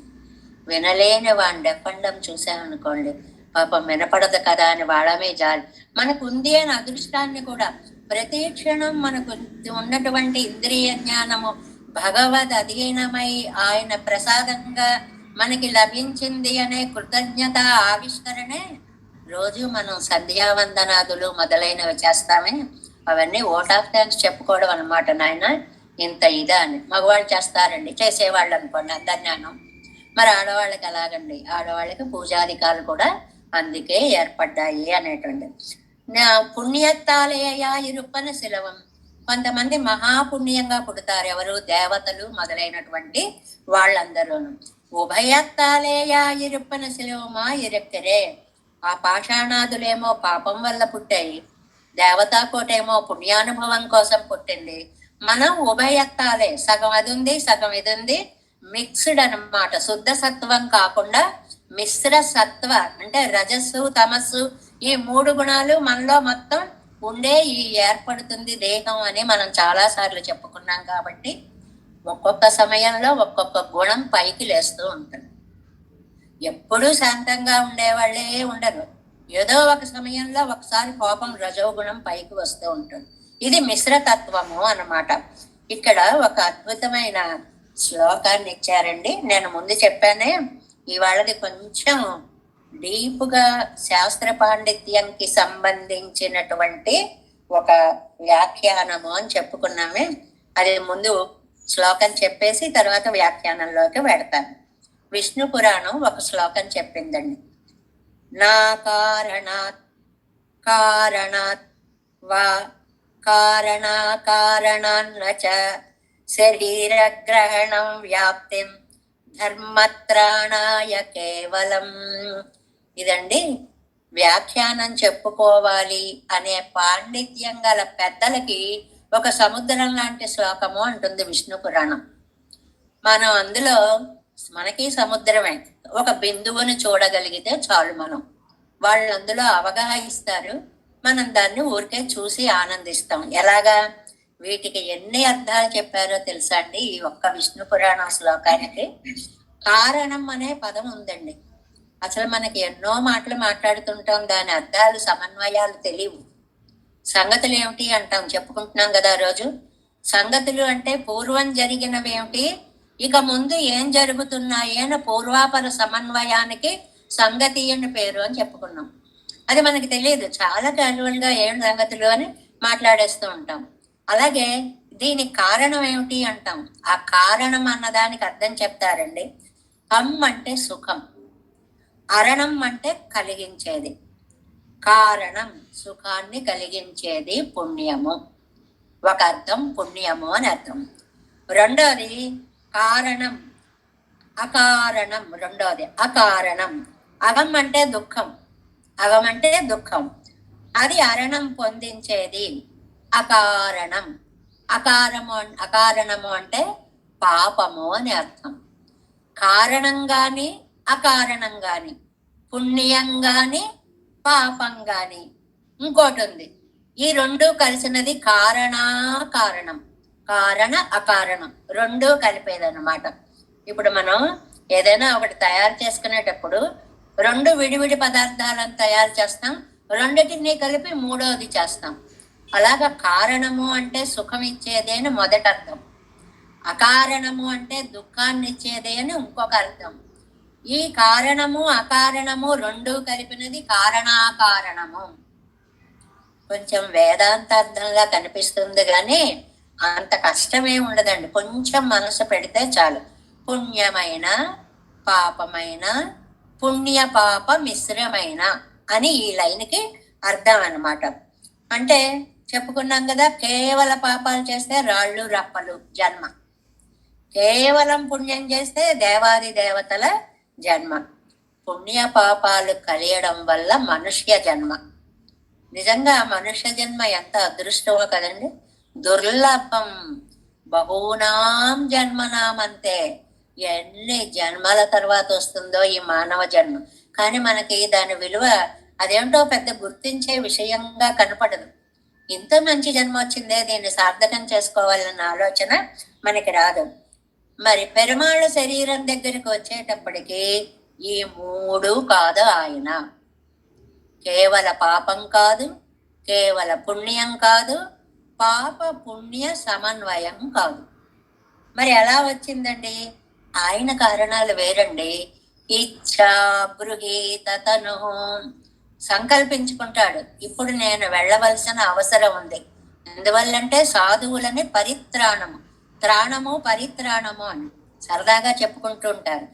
వినలేని వాడిని డెఫండం చూసామనుకోండి, పాపం వినపడదు కదా అని వాళ్ళమే జాలి. మనకు ఉంది అని అదృష్టాన్ని కూడా ప్రతి క్షణం మనకు ఉన్నటువంటి ఇంద్రియ జ్ఞానము భగవద్ అధీనమై ఆయన ప్రసాదంగా మనకి లభించింది అనే కృతజ్ఞత ఆవిష్కరణే రోజు మనం సంధ్యావందనాదులు మొదలైనవి చేస్తామే. అవన్నీ ఓట్ ఆఫ్ థ్యాంక్స్ చెప్పుకోవడం అనమాట. నాయన ఇంత ఇదా అని మగవాళ్ళు చేస్తారండి, చేసేవాళ్ళు అనుకోండి అంతర్జ్ఞానం. మరి ఆడవాళ్ళకి ఎలాగండి? ఆడవాళ్ళకి పూజాధికారులు కూడా అందుకే ఏర్పడ్డాయి అనేటువంటి పుణ్యత్తాలేయ ఇరుప్పన శిలవం. కొంతమంది మహాపుణ్యంగా పుడతారు, ఎవరు? దేవతలు మొదలైనటువంటి వాళ్ళందరూను. ఉభయత్తాలేయ ఇరుప్పన శిలవమా ఇరెక్కరే. ఆ పాషాణాదులేమో పాపం వల్ల పుట్టాయి, దేవతా కోటేమో పుణ్యానుభవం కోసం పుట్టింది. మనం ఉభయత్తాలే, సగం అది ఉంది సగం ఇది ఉంది, మిక్స్డ్ అనమాట. శుద్ధ సత్వం కాకుండా మిశ్ర సత్వ అంటే రజస్సు తమస్సు ఈ 3 గుణాలు మనలో మొత్తం ఉండే ఈ ఏర్పడుతుంది దేహం అని మనం చాలా సార్లు చెప్పుకున్నాం. కాబట్టి ఒక్కొక్క సమయంలో ఒక్కొక్క గుణం పైకి లేస్తూ ఉంటుంది. ఎప్పుడూ శాంతంగా ఉండేవాళ్ళే ఉండరు. ఏదో ఒక సమయంలో ఒకసారి కోపం రజోగుణం పైకి వస్తూ ఉంటుంది. ఇది మిశ్రతత్వము అన్నమాట. ఇక్కడ ఒక అద్భుతమైన శ్లోకాన్ని ఇచ్చారండి. నేను ముందు చెప్పానే, ఇవాళది కొంచెం డీప్గా శాస్త్ర పాండిత్యంకి సంబంధించినటువంటి ఒక వ్యాఖ్యానము అని చెప్పుకున్నామే. అది ముందు శ్లోకం చెప్పేసి తర్వాత వ్యాఖ్యానంలోకి వెడతాను. విష్ణు పురాణం ఒక శ్లోకం చెప్పిందండి. నా కారణాత్ వా కారణాన్న చ శరీరగ్రహణం వ్యాప్తిం ధర్మత్రాణాయ కేవలం. ఇదండి వ్యాఖ్యానం చెప్పుకోవాలి అనే పాండిత్యం గల పెద్దలకి ఒక సముద్రం లాంటి శ్లోకము అంటుంది విష్ణు పురాణం. మనం అందులో మనకి సముద్రమే, ఒక బిందువుని చూడగలిగితే చాలు. వాళ్ళు అందులో అవగాహిస్తారు, మనం దాన్ని ఊరికే చూసి ఆనందిస్తాం. ఎలాగా? వీటికి ఎన్ని అర్థాలు చెప్పారో తెలుసా అండి? ఈ ఒక్క విష్ణు పురాణ శ్లోకానికి కారణం అనే పదం ఉందండి. అసలు మనకి ఎన్నో మాటలు మాట్లాడుతుంటాం, దాని అర్థాలు సమన్వయాలు తెలియవు. సంగతులు ఏమిటి అంటాం, చెప్పుకుంటున్నాం కదా రోజు. సంగతులు అంటే పూర్వం జరిగినవి ఏమిటి, ఇక ముందు ఏం జరుగుతున్నాయి అని పూర్వాపర సమన్వయానికి సంగతి అని పేరు అని చెప్పుకున్నాం. అది మనకి తెలియదు, చాలా క్యాజువల్ గా ఏం సంగతులు అని మాట్లాడేస్తూ ఉంటాం. అలాగే దీనికి కారణం ఏమిటి అంటాం. ఆ కారణం అన్నదానికి అర్థం చెప్తారండి. కమ్ అంటే సుఖం, అరణం అంటే కలిగించేది. కారణం సుఖాన్ని కలిగించేది పుణ్యము, ఒక అర్థం పుణ్యము అని అర్థం. రెండోది కారణం, అకారణం. రెండోది అకారణం. అగం అంటే దుఃఖం, అగం అంటే దుఃఖం, అది అరణం పొందించేది అకారణం. అకారణము అంటే పాపము అని అర్థం. కారణం గాని అకారణం గాని, పుణ్యం గాని పాపం గాని. ఇంకోటి ఉంది, ఈ రెండు కలిసినది కారణాకారణం, కారణ అకారణం రెండు కలిపేదన్నమాట. ఇప్పుడు మనం ఏదైనా ఒకటి తయారు చేసుకునేటప్పుడు రెండు విడివిడి పదార్థాలను తయారు చేస్తాం, రెండిటిని కలిపి మూడవది చేస్తాం. అలాగా కారణము అంటే సుఖం ఇచ్చేది అని మొదటి అర్థం, అకారణము అంటే దుఃఖాన్ని ఇచ్చేది అని ఇంకొక అర్థం. ఈ కారణము అకారణము రెండు కలిపినది కారణాకారణము. కొంచెం వేదాంత అర్థంగా కనిపిస్తుంది కానీ అంత కష్టమే ఉండదండి, కొంచెం మనసు పెడితే చాలు. పుణ్యమైన పాపమైన, పుణ్య పాప మిశ్రమైన అని ఈ లైన్కి అర్థం అన్నమాట. అంటే చెప్పుకున్నాం కదా, కేవల పాపాలు చేస్తే రాళ్ళు రప్పలు జన్మ, కేవలం పుణ్యం చేస్తే దేవాది దేవతల జన్మ. పుణ్య పాపాలు కలియడం వల్ల మనుష్య జన్మ. నిజంగా మనుష్య జన్మ ఎంత అదృష్టమో కదండి, దుర్లభం. బహూనాం జన్మనామంతే, ఎన్ని జన్మల తర్వాత వస్తుందో ఈ మానవ జన్మ. కానీ మనకి దాని విలువ అదేంటో పెద్ద గుర్తించే విషయంగా కనపడదు. ఇంత మంచి జన్మ వచ్చిందే, దీన్ని సార్థకం చేసుకోవాలన్న ఆలోచన మనకి రాదు. మరి పెరుమాళ్ళ శరీరం దగ్గరికి వచ్చేటప్పటికి ఈ మూడు కాదు ఆయన. కేవల పాపం కాదు, కేవల పుణ్యం కాదు, పాప పుణ్య సమన్వయం కాదు. మరి ఎలా వచ్చిందండి? ఆయన కారణాలు వేరండి. ఇచ్చా గృహీత తను, సంకల్పించుకుంటాడు, ఇప్పుడు నేను వెళ్ళవలసిన అవసరం ఉంది. ఎందువల్లంటే సాధువులని పరిత్రాణము, త్రాణము పరిత్రాణము అని సరదాగా చెప్పుకుంటూ ఉంటారు.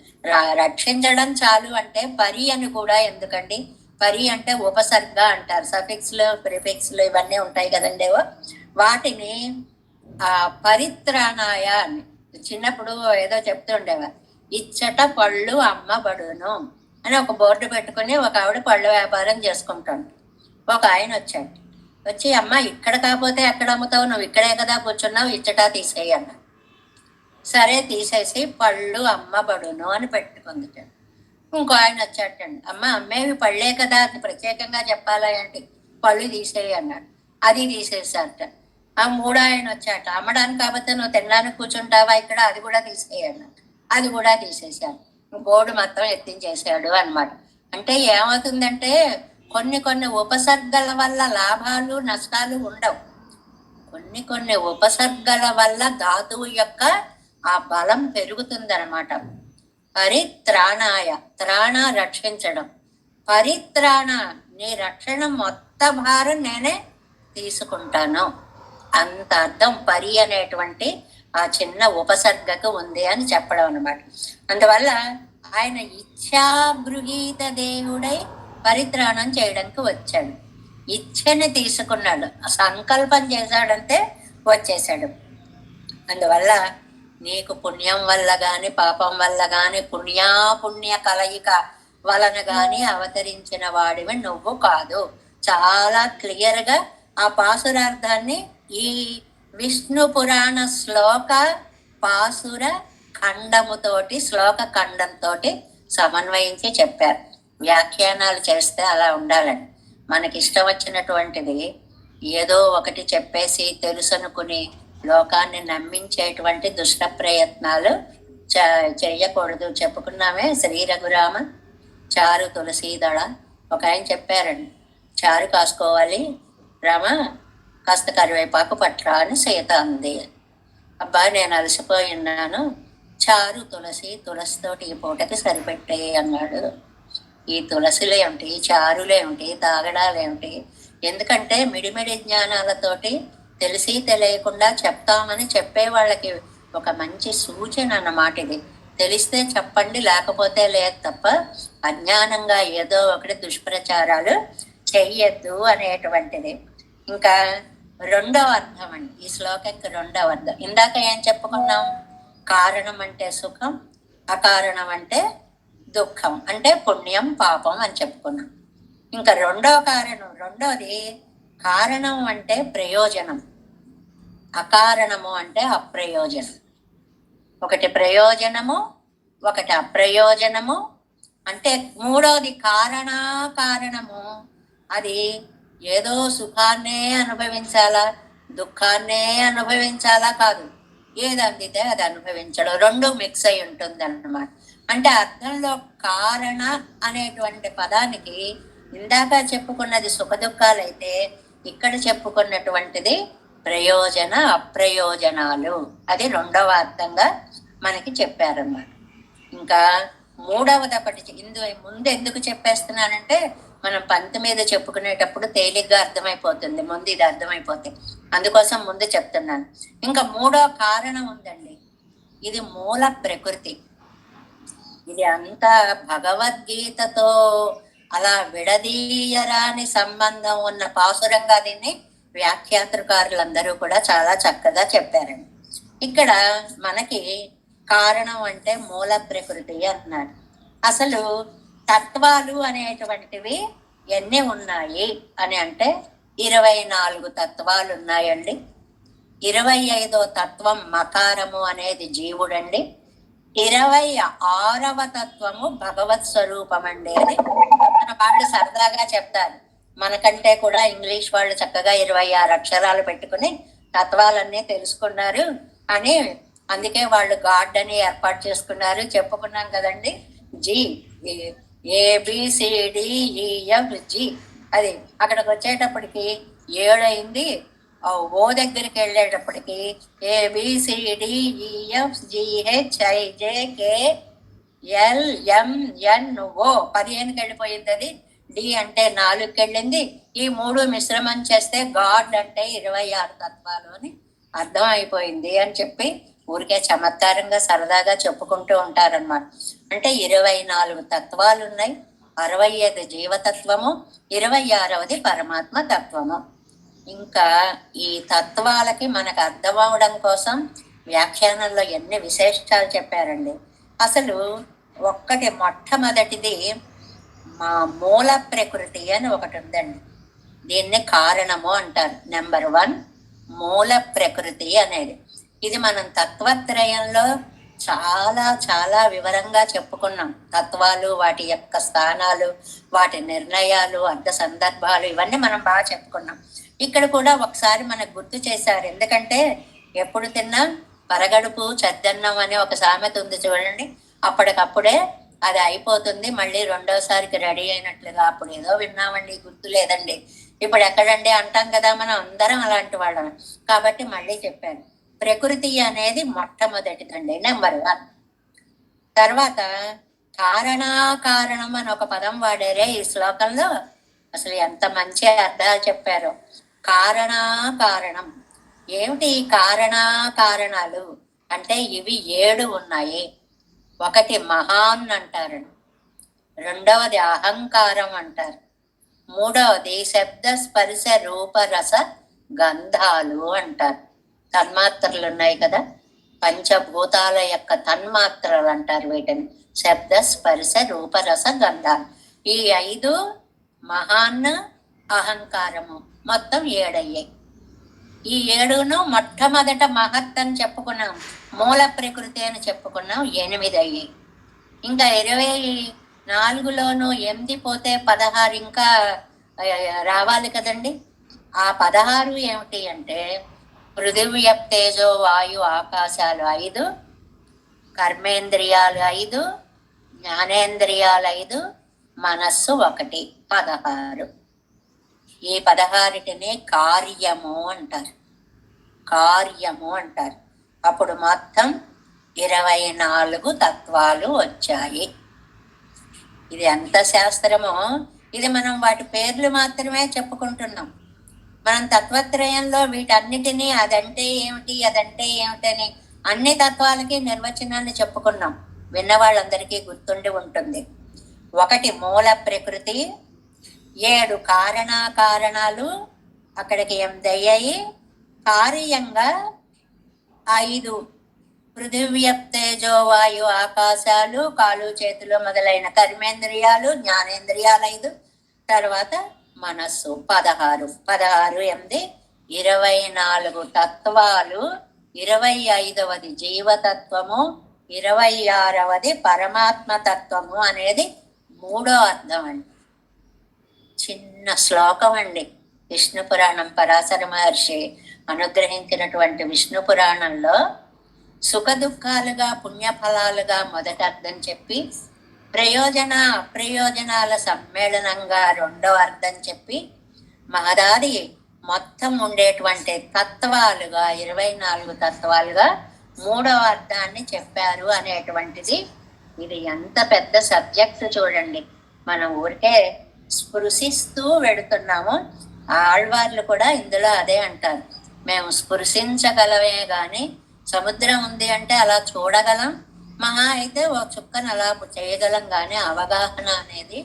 రక్షించడం చాలు అంటే పరి అని కూడా ఎందుకండి? పరి అంటే ఉపసర్గ అంటారు. సఫిక్స్లు ప్రిఫిక్స్లు ఇవన్నీ ఉంటాయి కదండి, వాటిని పరిత్రాణాయ అని చిన్నప్పుడు ఏదో చెప్తుండేవారు. ఇచ్చట పళ్ళు అమ్మబడును అని ఒక బోర్డు పెట్టుకుని ఒక ఆవిడ పళ్ళు వ్యాపారం చేసుకుంటాడు. ఒక ఆయన వచ్చాడు. వచ్చి, అమ్మ ఇక్కడ కాకపోతే ఎక్కడ అమ్ముతావు, నువ్వు ఇక్కడే కదా కూర్చున్నావు, ఇచ్చటా తీసేయి అన్న. సరే తీసేసి పళ్ళు అమ్మబడును అని పెట్టుకుంది. ఇంకో ఆయన వచ్చాటండి. అమ్మ అమ్మేవి పళ్ళే కదా, అది ప్రత్యేకంగా చెప్పాలా ఏంటి, పళ్ళు తీసేయి అన్నాడు. అది తీసేసారట. ఆ మూడో ఆయన వచ్చాట. అమ్మడానికి కాకపోతే నువ్వు తినడానికి కూర్చుంటావా ఇక్కడ, అది కూడా తీసేయి అన్నాడు. అది కూడా తీసేశాడు. బోర్డు మొత్తం ఎత్తించేశాడు అనమాట. అంటే ఏమవుతుందంటే కొన్ని కొన్ని ఉపసర్గల వల్ల లాభాలు నష్టాలు ఉండవు. కొన్ని కొన్ని ఉపసర్గల వల్ల ధాతువు యొక్క ఆ బలం పెరుగుతుందన్నమాట. పరిత్రాణాయ, త్రాణ రక్షించడం, పరిత్రాణ నీ రక్షణ మొత్త భారం నేనే తీసుకుంటాను, అంత అర్థం పరి అనేటువంటి ఆ చిన్న ఉపసర్గకు ఉంది అని చెప్పడం అనమాట. అందువల్ల ఆయన ఇచ్ఛాగృహీత దేవుడై పరిత్రాణం చేయడానికి వచ్చాడు. ఇచ్ఛని తీసుకున్నాడు, సంకల్పం చేశాడంటే వచ్చేసాడు. అందువల్ల నీకు పుణ్యం వల్ల గాని పాపం వల్ల గాని పుణ్యాపుణ్య కలయిక వలన గాని అవతరించిన వాడివి నువ్వు కాదు. చాలా క్లియర్గా ఆ పాసురార్థాన్ని ఈ విష్ణు పురాణ శ్లోక పాసుర ఖండముతోటి, శ్లోక ఖండంతో సమన్వయించి చెప్పారు. వ్యాఖ్యానాలు చేస్తే అలా ఉండాలండి. మనకి ఇష్టం వచ్చినటువంటిది ఏదో ఒకటి చెప్పేసి తెలుసనుకుని లోకాన్ని నమ్మించేటువంటి దుష్ట ప్రయత్నాలు చెయ్యకూడదు. చెప్పుకున్నామే శ్రీ రఘురామ చారు తులసీదళ. ఒక ఆయన చెప్పారండి, చారు కాసుకోవాలి రామ, కాస్త కరివేపాకు పట్రా అని సీత అంది. అబ్బా నేను అలసిపోయి ఉన్నాను, చారు తులసితోటి ఈ పూటకి సరిపెట్టే అన్నాడు. ఈ తులసిలేమిటి, చారులేమిటి, తాగడాలేమిటి? ఎందుకంటే మిడిమిడి జ్ఞానాలతోటి తెలిసి తెలియకుండా చెప్తామని చెప్పే వాళ్ళకి ఒక మంచి సూచన అన్నమాట ఇది. తెలిస్తే చెప్పండి, లేకపోతే లేదు తప్ప అజ్ఞానంగా ఏదో ఒకటి దుష్ప్రచారాలు చెయ్యొద్దు అనేటువంటిది. ఇంకా రెండవ అర్థం అండి ఈ శ్లోకంకి. రెండవ అర్థం ఇందాక ఏం చెప్పుకున్నాం? కారణం అంటే సుఖం, అకారణం అంటే దుఃఖం, అంటే పుణ్యం పాపం అని చెప్పుకున్నాం. ఇంకా రెండవది కారణం అంటే ప్రయోజనం, అకారణము అంటే అప్రయోజనం. ఒకటి ప్రయోజనము, ఒకటి అప్రయోజనము. అంటే మూడవది కారణము, అది ఏదో సుఖాన్నే అనుభవించాలా దుఃఖాన్నే అనుభవించాలా కాదు, ఏది అందితే అది అనుభవించడం, రెండు మిక్స్ అయి ఉంటుంది అన్నమాట. అంటే అర్థంలో కారణ అనేటువంటి పదానికి ఇందాక చెప్పుకున్నది సుఖ దుఃఖాలైతే ఇక్కడ చెప్పుకున్నటువంటిది ప్రయోజన అప్రయోజనాలు, అది రెండవ అర్థంగా మనకి చెప్పారన్నమాట. ఇంకా మూడవది ఒకటి ముందు ఎందుకు చెప్పేస్తున్నానంటే మనం పంతి మీద చెప్పుకునేటప్పుడు తేలిగ్గా అర్థమైపోతుంది, ముందు ఇది అర్థమైపోతే, అందుకోసం ముందు చెప్తున్నాను. ఇంకా మూడో కారణం ఉందండి, ఇది మూల ప్రకృతి. ఇది అంతా భగవద్గీతతో అలా విడదీయరాని సంబంధం ఉన్న పాసురంగా దీన్ని వ్యాఖ్యాతృకారులందరూ కూడా చాలా చక్కగా చెప్పారండి. ఇక్కడ మనకి కారణం అంటే మూల ప్రకృతి అన్నాడు. అసలు తత్వాలు అనేటువంటివి ఎన్ని ఉన్నాయి అని అంటే 24 తత్వాలు ఉన్నాయండి. 25వ తత్వం మకారము అనేది జీవుడండి. 26వ తత్వము భగవత్ స్వరూపం అండి అని మన వాళ్ళు సరదాగా చెప్తారు. మనకంటే కూడా ఇంగ్లీష్ వాళ్ళు చక్కగా 26 అక్షరాలు పెట్టుకుని తత్వాలన్నీ తెలుసుకున్నారు అని, అందుకే వాళ్ళు గాడ్ అని ఏర్పాటు చేసుకున్నారు. చెప్పుకున్నాం కదండి, జీ ABCDEFG అది అక్కడికి వచ్చేటప్పటికి 7 అయింది. ఓ దగ్గరికి వెళ్ళేటప్పటికి ABCDEFGHIJKLMNO 15కి వెళ్ళిపోయింది. అది డి అంటే 4కి వెళ్ళింది. ఈ 3 మిశ్రమం చేస్తే గాడ్ అంటే 26 తత్వాలు అని అర్థం అయిపోయింది అని చెప్పి ఊరికే చమత్కారంగా సరదాగా చెప్పుకుంటూ ఉంటారన్నమాట. అంటే 24 తత్వాలు ఉన్నాయి, 65 జీవతత్వము, 26వది పరమాత్మ తత్వము. ఇంకా ఈ తత్వాలకి మనకు అర్థమవడం కోసం వ్యాఖ్యానంలో ఎన్ని విశేషాలు చెప్పారండి. అసలు ఒక్కటి మొట్టమొదటిది మా మూల ప్రకృతి అని ఒకటి ఉందండి. దీన్ని కారణము అంటారు. నెంబర్ 1 మూల ప్రకృతి అనేది. ఇది మనం తత్వత్రయంలో చాలా చాలా వివరంగా చెప్పుకున్నాం. తత్వాలు, వాటి యొక్క స్థానాలు, వాటి నిర్ణయాలు, అర్థ సందర్భాలు ఇవన్నీ మనం బాగా చెప్పుకున్నాం. ఇక్కడ కూడా ఒకసారి మనకు గుర్తు చేశారు. ఎందుకంటే ఎప్పుడు తిన్నా పరగడుపు చద్దన్నం అనే ఒక సామెత ఉంది చూడండి. అప్పటికప్పుడే అది అయిపోతుంది, మళ్ళీ రెండోసారికి రెడీ అయినట్లుగా. అప్పుడు ఏదో విన్నామండి, గుర్తు లేదండి. ఇప్పుడు ఎక్కడండి అంటాం కదా, మనం అందరం అలాంటి వాళ్ళం. కాబట్టి మళ్ళీ చెప్పాను, ప్రకృతి అనేది మొట్టమొదటిదండి, నెంబర్ 1. తర్వాత కారణాకారణం అని ఒక పదం వాడారే ఈ శ్లోకంలో. అసలు ఎంత మంచి అర్థాలు చెప్పారో. కారణాకారణం ఏమిటి? కారణాకారణాలు అంటే ఇవి 7 ఉన్నాయి. ఒకటి మహాన్ అంటారు, రెండవది అహంకారం అంటారు, మూడవది శబ్ద స్పర్శ రూప రస గంధాలు అంటారు. తన్మాత్రలు ఉన్నాయి కదా, పంచభూతాల యొక్క తన్మాత్రలు అంటారు వీటిని. శబ్ద స్పర్శ రూప రస గంధాలు, ఈ 5 మహాన్, అహంకారము, మొత్తం 7 అయ్యాయి. ఈ 7ను మొట్టమొదట మహత్ అని చెప్పుకున్నాం, మూల ప్రకృతి అని చెప్పుకున్నాం, 8 అయ్యాయి. ఇంకా 24లోనూ 8 పోతే 16 ఇంకా రావాలి కదండి. ఆ 16 ఏమిటి అంటే పృథివీ తేజో వాయు ఆకాశాలు 5, కర్మేంద్రియాలు 5, జ్ఞానేంద్రియాలు 5, మనస్సు 1, 16. ఈ 16టిని కార్యము అంటారు. కార్యము అంటారు. అప్పుడు మొత్తం 24 తత్వాలు వచ్చాయి. ఇది ఎంత శాస్త్రమో. ఇది మనం వాటి పేర్లు మాత్రమే చెప్పుకుంటున్నాం. మనం తత్వత్రయంలో వీటన్నిటినీ అదంటే ఏమిటి, అదంటే ఏమిటని అన్ని తత్వాలకి నిర్వచనాన్ని చెప్పుకున్నాం. విన్న వాళ్ళందరికీ గుర్తుండి ఉంటుంది. 1 మూల ప్రకృతి, 7 కారణాకారణాలు, అక్కడికి 8 అయ్యాయి. కార్యంగా 5 పృథివీ తేజో వాయు ఆకాశాలు, కాలు చేతులు మొదలైన కర్మేంద్రియాలు, జ్ఞానేంద్రియాలు 5, తర్వాత మనస్సు 16. 16 8 24 తత్వాలు. 25వది జీవతత్వము, 26వది పరమాత్మ తత్వము అనేది 3వ అర్థం అండి. చిన్న శ్లోకం అండి. విష్ణు పురాణం, పరాశర మహర్షి అనుగ్రహించినటువంటి విష్ణు పురాణంలో సుఖ దుఃఖాలుగా పుణ్యఫలాలుగా మొదటి అర్థం చెప్పి, ప్రయోజన అప్రయోజనాల సమ్మేళనంగా 2వ అర్థం చెప్పి, మహదాది మొత్తం ఉండేటువంటి తత్వాలుగా 24 తత్వాలుగా 3వ అర్థాన్ని చెప్పారు అనేటువంటిది. ఇది ఎంత పెద్ద సబ్జెక్ట్ చూడండి. మనం ఊరికే స్పృశిస్తూ వెడుతున్నాము. ఆళ్వార్లు కూడా ఇందులో అదే అంటారు, మేము స్పృశించగలమే గాని సముద్రం ఉంది అంటే అలా చూడగలం, మహా అయితే ఒక చుక్కను అలా చేయగలం, కానీ అవగాహన అనేది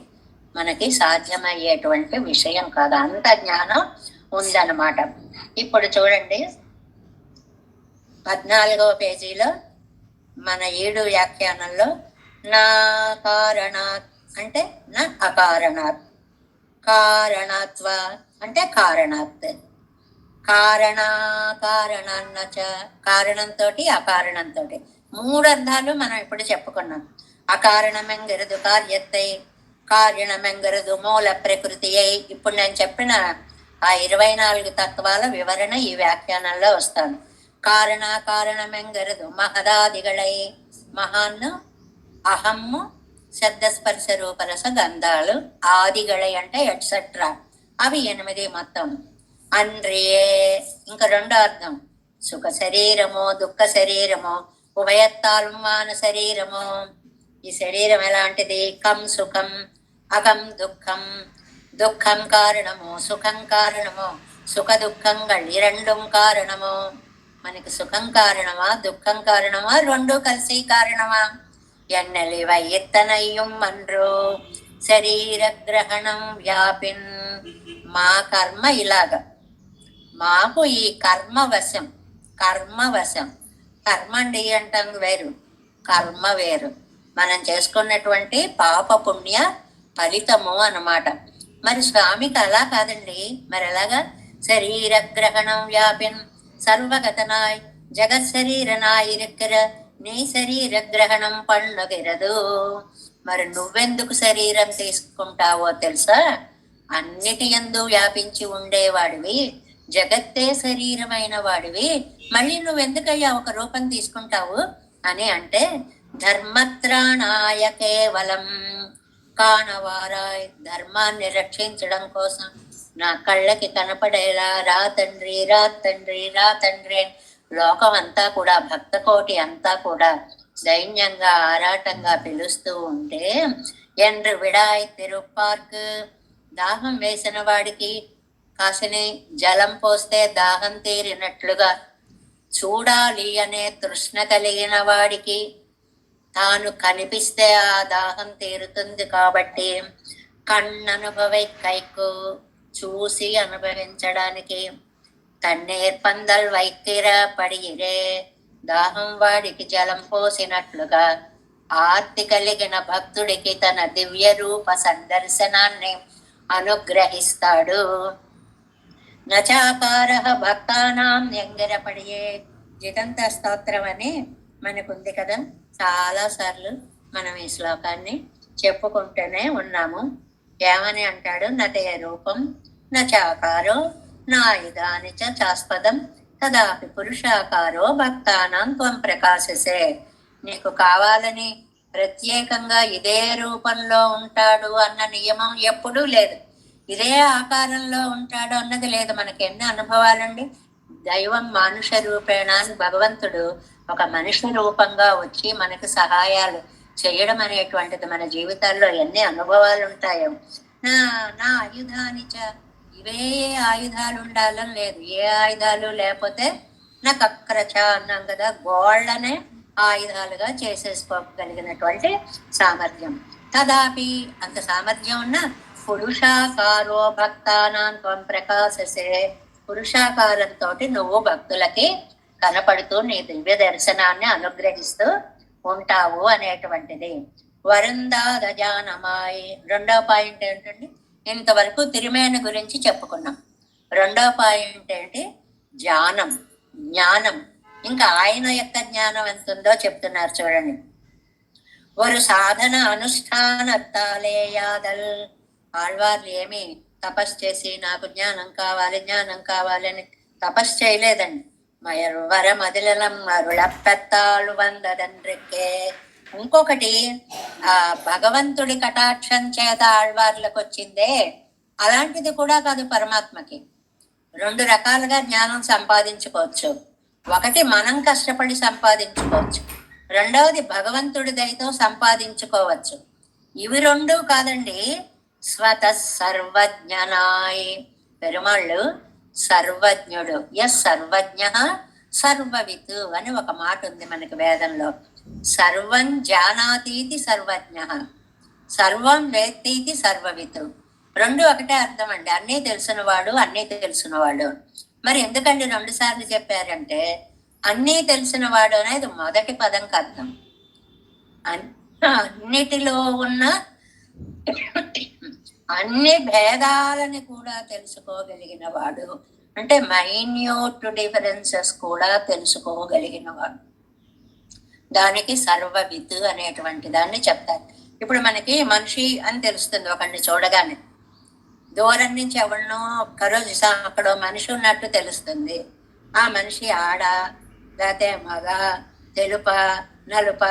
మనకి సాధ్యమయ్యేటువంటి విషయం కాదు. అంత జ్ఞానం ఉందన్నమాట. ఇప్పుడు చూడండి 14వ పేజీలో మన 7 వ్యాఖ్యానంలో నా కారణాత్ అంటే నా అకారణాత్, కారణత్వ అంటే కారణాత్, కారణాకారణాన్నచ కారణంతో అకారణంతో 3 అర్థాలు మనం ఇప్పుడు చెప్పుకున్నాం. అకారణమెంగరదు కార్యత్తై, కారణమెంగరదు మూల ప్రకృతి అయి. ఇప్పుడు నేను చెప్పిన ఆ 24 తత్వాల వివరణ ఈ వ్యాఖ్యానంలో వస్తాను. కారణాకారణమెంగరదు మహదాదిగళై, మహాన్ అహమ్ము శబ్దస్పర్శ రూపరస గంధాలు, ఆదిగళై అంటే ఎట్సెట్రా అవి 8 మొత్తం. అన్రియే ఇంకా రెండో అర్థం, సుఖ శరీరము దుఃఖ శరీరము ఉభయత్తాల్మాన శరీరము. ఈ శరీరం ఎలాంటిది? కం సుఖం అకం దుఃఖం. దుఃఖం కారణము సుఖం కారణము, సుఖ దుఃఖంగా రెండూ కారణము. మనకి సుఖం కారణమా దుఃఖం కారణమా రెండూ కలిసి కారణమా? ఎన్నెలివై ఎత్తనయ్యం మన్రో శరీర గ్రహణం వ్యాపిన్. మా కర్మ ఇలాగ, మాకు ఈ కర్మవశం. కర్మవశం, కర్మ అండి అంటాం వేరు, కర్మ వేరు. మనం చేసుకున్నటువంటి పాప పుణ్య ఫలితము అన్నమాట. మరి స్వామికి అలా కాదండి. మరి ఎలాగా? శరీర గ్రహణం వ్యాపిన్ సర్వగతనాయ్ జగత్ శరీరనాయ్ ఇరుక్కిర నీ శరీర గ్రహణం పండుగిరదు. మరి నువ్వెందుకు శరీరం తీసుకుంటావో తెలుసా? అన్నిటి యందు వ్యాపించి ఉండేవాడివి, జగత్తే శరీరమైన వాడివి, మళ్ళీ నువ్వెందుకయ్యా ఒక రూపం తీసుకుంటావు అని అంటే, ధర్మత్రాణాయ కేవలం కానవారాయ్, ధర్మాన్ని రక్షించడం కోసం నా కళ్ళకి కనపడేలా రా తండ్రి రా తండ్రి రా తండ్రి. లోకం అంతా కూడా, భక్త కోటి అంతా కూడా దైన్యంగా ఆరాటంగా పిలుస్తూ ఉంటే, ఎండ్రు విడాయ్ తిరుపార్క్, దాహం వేసిన వాడికి కాసిని జలం పోస్తే దాహం తీరినట్లుగా, చూడాలి అనే తృష్ణ కలిగిన వాడికి తాను కనిపిస్తే ఆ దాహం తీరుతుంది కాబట్టి కಣ್ಣనుభవై కైకు, చూసి అనుభవించడానికి తన్నీర్ పందల్ వైక్కిర పడిరే, దాహం వాడికి జలం పోసినట్లుగా ఆర్తి కలిగిన భక్తుడికి తన దివ్య రూప సందర్శనాన్ని అనుగ్రహిస్తాడు. నచాకార భక్తానాం ఎంగరపడియే. జితంత స్తోత్రం అని మనకుంది కదా, చాలా సార్లు మనం ఈ శ్లోకాన్ని చెప్పుకుంటూనే ఉన్నాము. ఏమని అంటాడు? నటే రూపం నచాకారో నాయుధాని చాస్పదం తదాపి పురుషాకారో భక్తానాం త్వం ప్రకాశసే. నీకు కావాలని ప్రత్యేకంగా ఇదే రూపంలో ఉంటాడు అన్న నియమం ఎప్పుడూ లేదు, ఇదే ఆకారంలో ఉంటాడు అన్నది లేదు. మనకి ఎన్ని అనుభవాలండి. దైవం మానుష రూపేణ అని భగవంతుడు ఒక మనిషి రూపంగా వచ్చి మనకి సహాయాలు చేయడం అనేటువంటిది మన జీవితాల్లో ఎన్ని అనుభవాలు ఉంటాయో. నా నా ఆయుధానిచ, ఇవే ఆయుధాలు ఉండాలని లేదు. ఏ ఆయుధాలు లేకపోతే నాకు అక్రచ అన్నాం కదా, గోళ్ళనే ఆయుధాలుగా చేసేసుకోగలిగినటువంటి సామర్థ్యం. తదాపి అంత సామర్థ్యం ఉన్న పురుషాకారో భక్తానాం త్వం ప్రకాశసే, పురుషాకారంతో నువ్వు భక్తులకి కనపడుతూ నీ దివ్య దర్శనాన్ని అనుగ్రహిస్తూ ఉంటావు అనేటువంటిది. వరుందాదజానమాయి. రెండో పాయింట్ ఏంటండి? ఇంతవరకు తిరుమేని గురించి చెప్పుకున్నాం. రెండో పాయింట్ ఏంటి? జ్ఞానం, జ్ఞానం. ఇంకా ఆయన యొక్క జ్ఞానం ఎంత ఉందో చెప్తున్నారు చూడండి. ఒక సాధన అనుష్ఠానత్తాలేయాదల్. ఆళ్వార్లు ఏమి తపస్సు చేసి నాకు జ్ఞానం కావాలి జ్ఞానం కావాలి అని తపస్సు చేయలేదండి. మయర్వర మదిలం అరుళపెత్తాళ్ళు వందదండ్రికే. ఇంకొకటి, ఆ భగవంతుడి కటాక్షం చేత ఆళ్వార్లకు వచ్చిందే, అలాంటిది కూడా కాదు పరమాత్మకి. రెండు రకాలుగా జ్ఞానం సంపాదించుకోవచ్చు. ఒకటి మనం కష్టపడి సంపాదించుకోవచ్చు, రెండవది భగవంతుడి దయతో సంపాదించుకోవచ్చు. ఇవి రెండూ కాదండి. స్వత సర్వజ్ఞనాయ్. పెరుమాళ్ళు సర్వజ్ఞుడు. ఎస్ సర్వజ్ఞ సర్వవిత్ అని ఒక మాట ఉంది మనకి వేదంలో. సర్వం జానాతీతి సర్వజ్ఞ, సర్వం వేత్తీతి సర్వవిత్. రెండు ఒకటే అర్థం అండి. అన్నీ తెలిసినవాడు, అన్నీ తెలిసినవాడు. మరి ఎందుకండి 2 సార్లు చెప్పారంటే, అన్నీ తెలిసినవాడు అనేది మొదటి పదంకి అర్థం. అన్నిటిలో ఉన్న అన్ని భేదాలని కూడా తెలుసుకోగలిగిన వాడు, అంటే మైన్యూట్ డిఫరెన్సెస్ కూడా తెలుసుకోగలిగిన వాడు. దానికి సర్వవిత్ అనేటువంటి దాన్ని చెప్తారు. ఇప్పుడు మనకి మనిషి అని తెలుస్తుంది ఒకరిని చూడగానే. దూరం నుంచి ఎవరినో ఒక్కరోజు అక్కడ మనిషి ఉన్నట్టు తెలుస్తుంది. ఆ మనిషి ఆడ లేకపోతే మగ, తెలుప నలుప,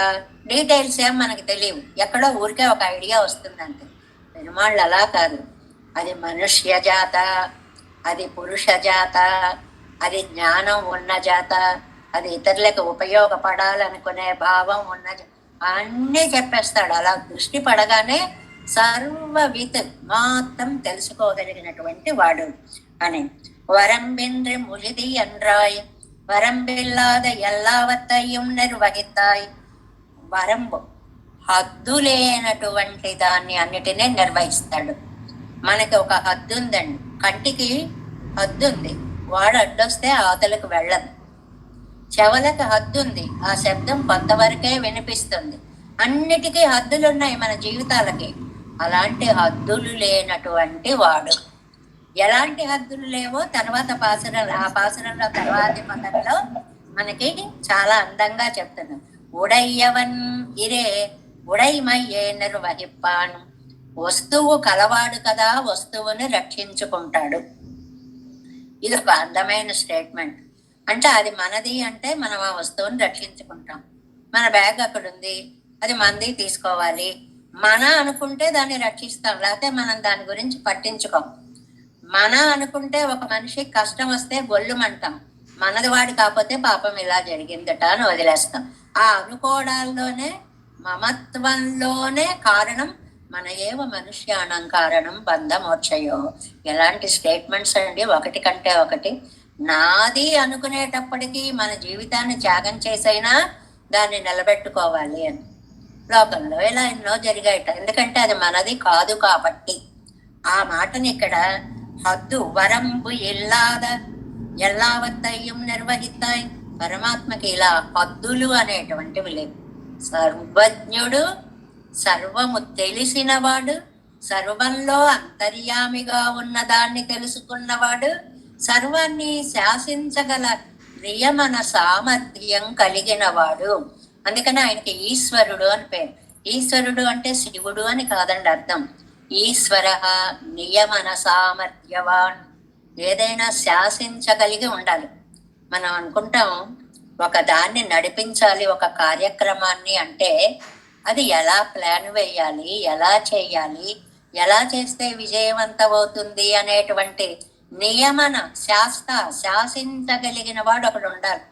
డీటెయిల్స్ ఏం మనకి తెలియవు. ఎక్కడో ఊరికే ఒక ఐడియా వస్తుందంటే. పెరుమాళ్ళు అలా కాదు. అది మనుష్య జాత, అది పురుష జాత, అది జ్ఞానం ఉన్న జాత, అది ఇతరులకు ఉపయోగపడాలనుకునే భావం ఉన్న అన్నీ చెప్పేస్తాడు. అలా దృష్టి పడగానే సర్వవిత్ మొత్తం తెలుసుకోగలిగినటువంటి వాడు అని. வரம்பின்றி முழுதி என்றாய் வரம்பில்லாத எல்லாவற்றையும் నిర్వహిస్తాయి. వరంబు హద్దు లేనటువంటి దాన్ని అన్నిటినీ నిర్వహిస్తాడు. మనకి ఒక హద్దు ఉందండి, కంటికి హద్దు ఉంది, వాడు అడ్డొస్తే అవతలకు వెళ్ళదు. చెవులకు హద్దు ఉంది, ఆ శబ్దం కొంతవరకే వినిపిస్తుంది. అన్నిటికీ హద్దులు ఉన్నాయి మన జీవితాలకి. అలాంటి హద్దులు లేనటువంటి వాడు. ఎలాంటి హద్దులు లేవో తర్వాత పాసురంలో, ఆ పాసురంలో తర్వాతి పదంలో మనకి చాలా అందంగా చెప్తున్నాం. ఉడయ్యవన్ ఇరే ఉడైమయ్యే నిర్వహిప్పాను. వస్తువు కలవాడు కదా, వస్తువుని రక్షించుకుంటాడు. ఇది ఒక అందమైన స్టేట్మెంట్. అంటే అది మనది అంటే మనం ఆ వస్తువుని రక్షించుకుంటాం. మన బ్యాగ్ అక్కడ ఉంది, అది మనది, తీసుకోవాలి. మన అనుకుంటే దాన్ని రక్షిస్తాం, లేకపోతే మనం దాని గురించి పట్టించుకోం. మన అనుకుంటే ఒక మనిషికి కష్టం వస్తే గొల్లుమంటాం, మనది వాడి కాకపోతే పాపం ఇలా జరిగిందట అని వదిలేస్తాం. ఆ అనుకోవడాల్లోనే, మమత్వంలోనే కారణం మన ఏవ మనుష్యానం కారణం బంధమోక్షయో. ఎలాంటి స్టేట్మెంట్స్ అండి, ఒకటి కంటే ఒకటి. నాది అనుకునేటప్పటికీ మన జీవితాన్ని త్యాగం చేసైనా దాన్ని నిలబెట్టుకోవాలి అని. లోకంలో ఇలా ఎన్నో జరిగాయట, ఎందుకంటే అది మనది కాదు కాబట్టి. ఆ మాటని ఇక్కడ హద్దు వరంబు ఇల్లాద ఎల్లావత్తయ్యం నిర్వహిస్తాయి. పరమాత్మకి ఇలా హద్దులు అనేటువంటివి లేవు. సర్వజ్ఞుడు, సర్వము తెలిసినవాడు, సర్వంలో అంతర్యామిగా ఉన్నదాన్ని తెలుసుకున్నవాడు, సర్వాన్ని శాసించగల నియమన సామర్థ్యం కలిగినవాడు. అందుకని ఆయనకి ఈశ్వరుడు అని పేరు. ఈశ్వరుడు అంటే శివుడు అని కాదండి అర్థం. ఈశ్వర నియమన సామర్థ్యవాన్. ఏదైనా శాసించగలిగి ఉండాలి. మనం అనుకుంటాం ఒక దాన్ని నడిపించాలి, ఒక కార్యక్రమాన్ని అంటే అది ఎలా ప్లాన్ వేయాలి, ఎలా చేయాలి, ఎలా చేస్తే విజయవంతమవుతుంది అనేటువంటి నియమన శాసించగలిగిన వాడు ఒకడు ఉండాలి.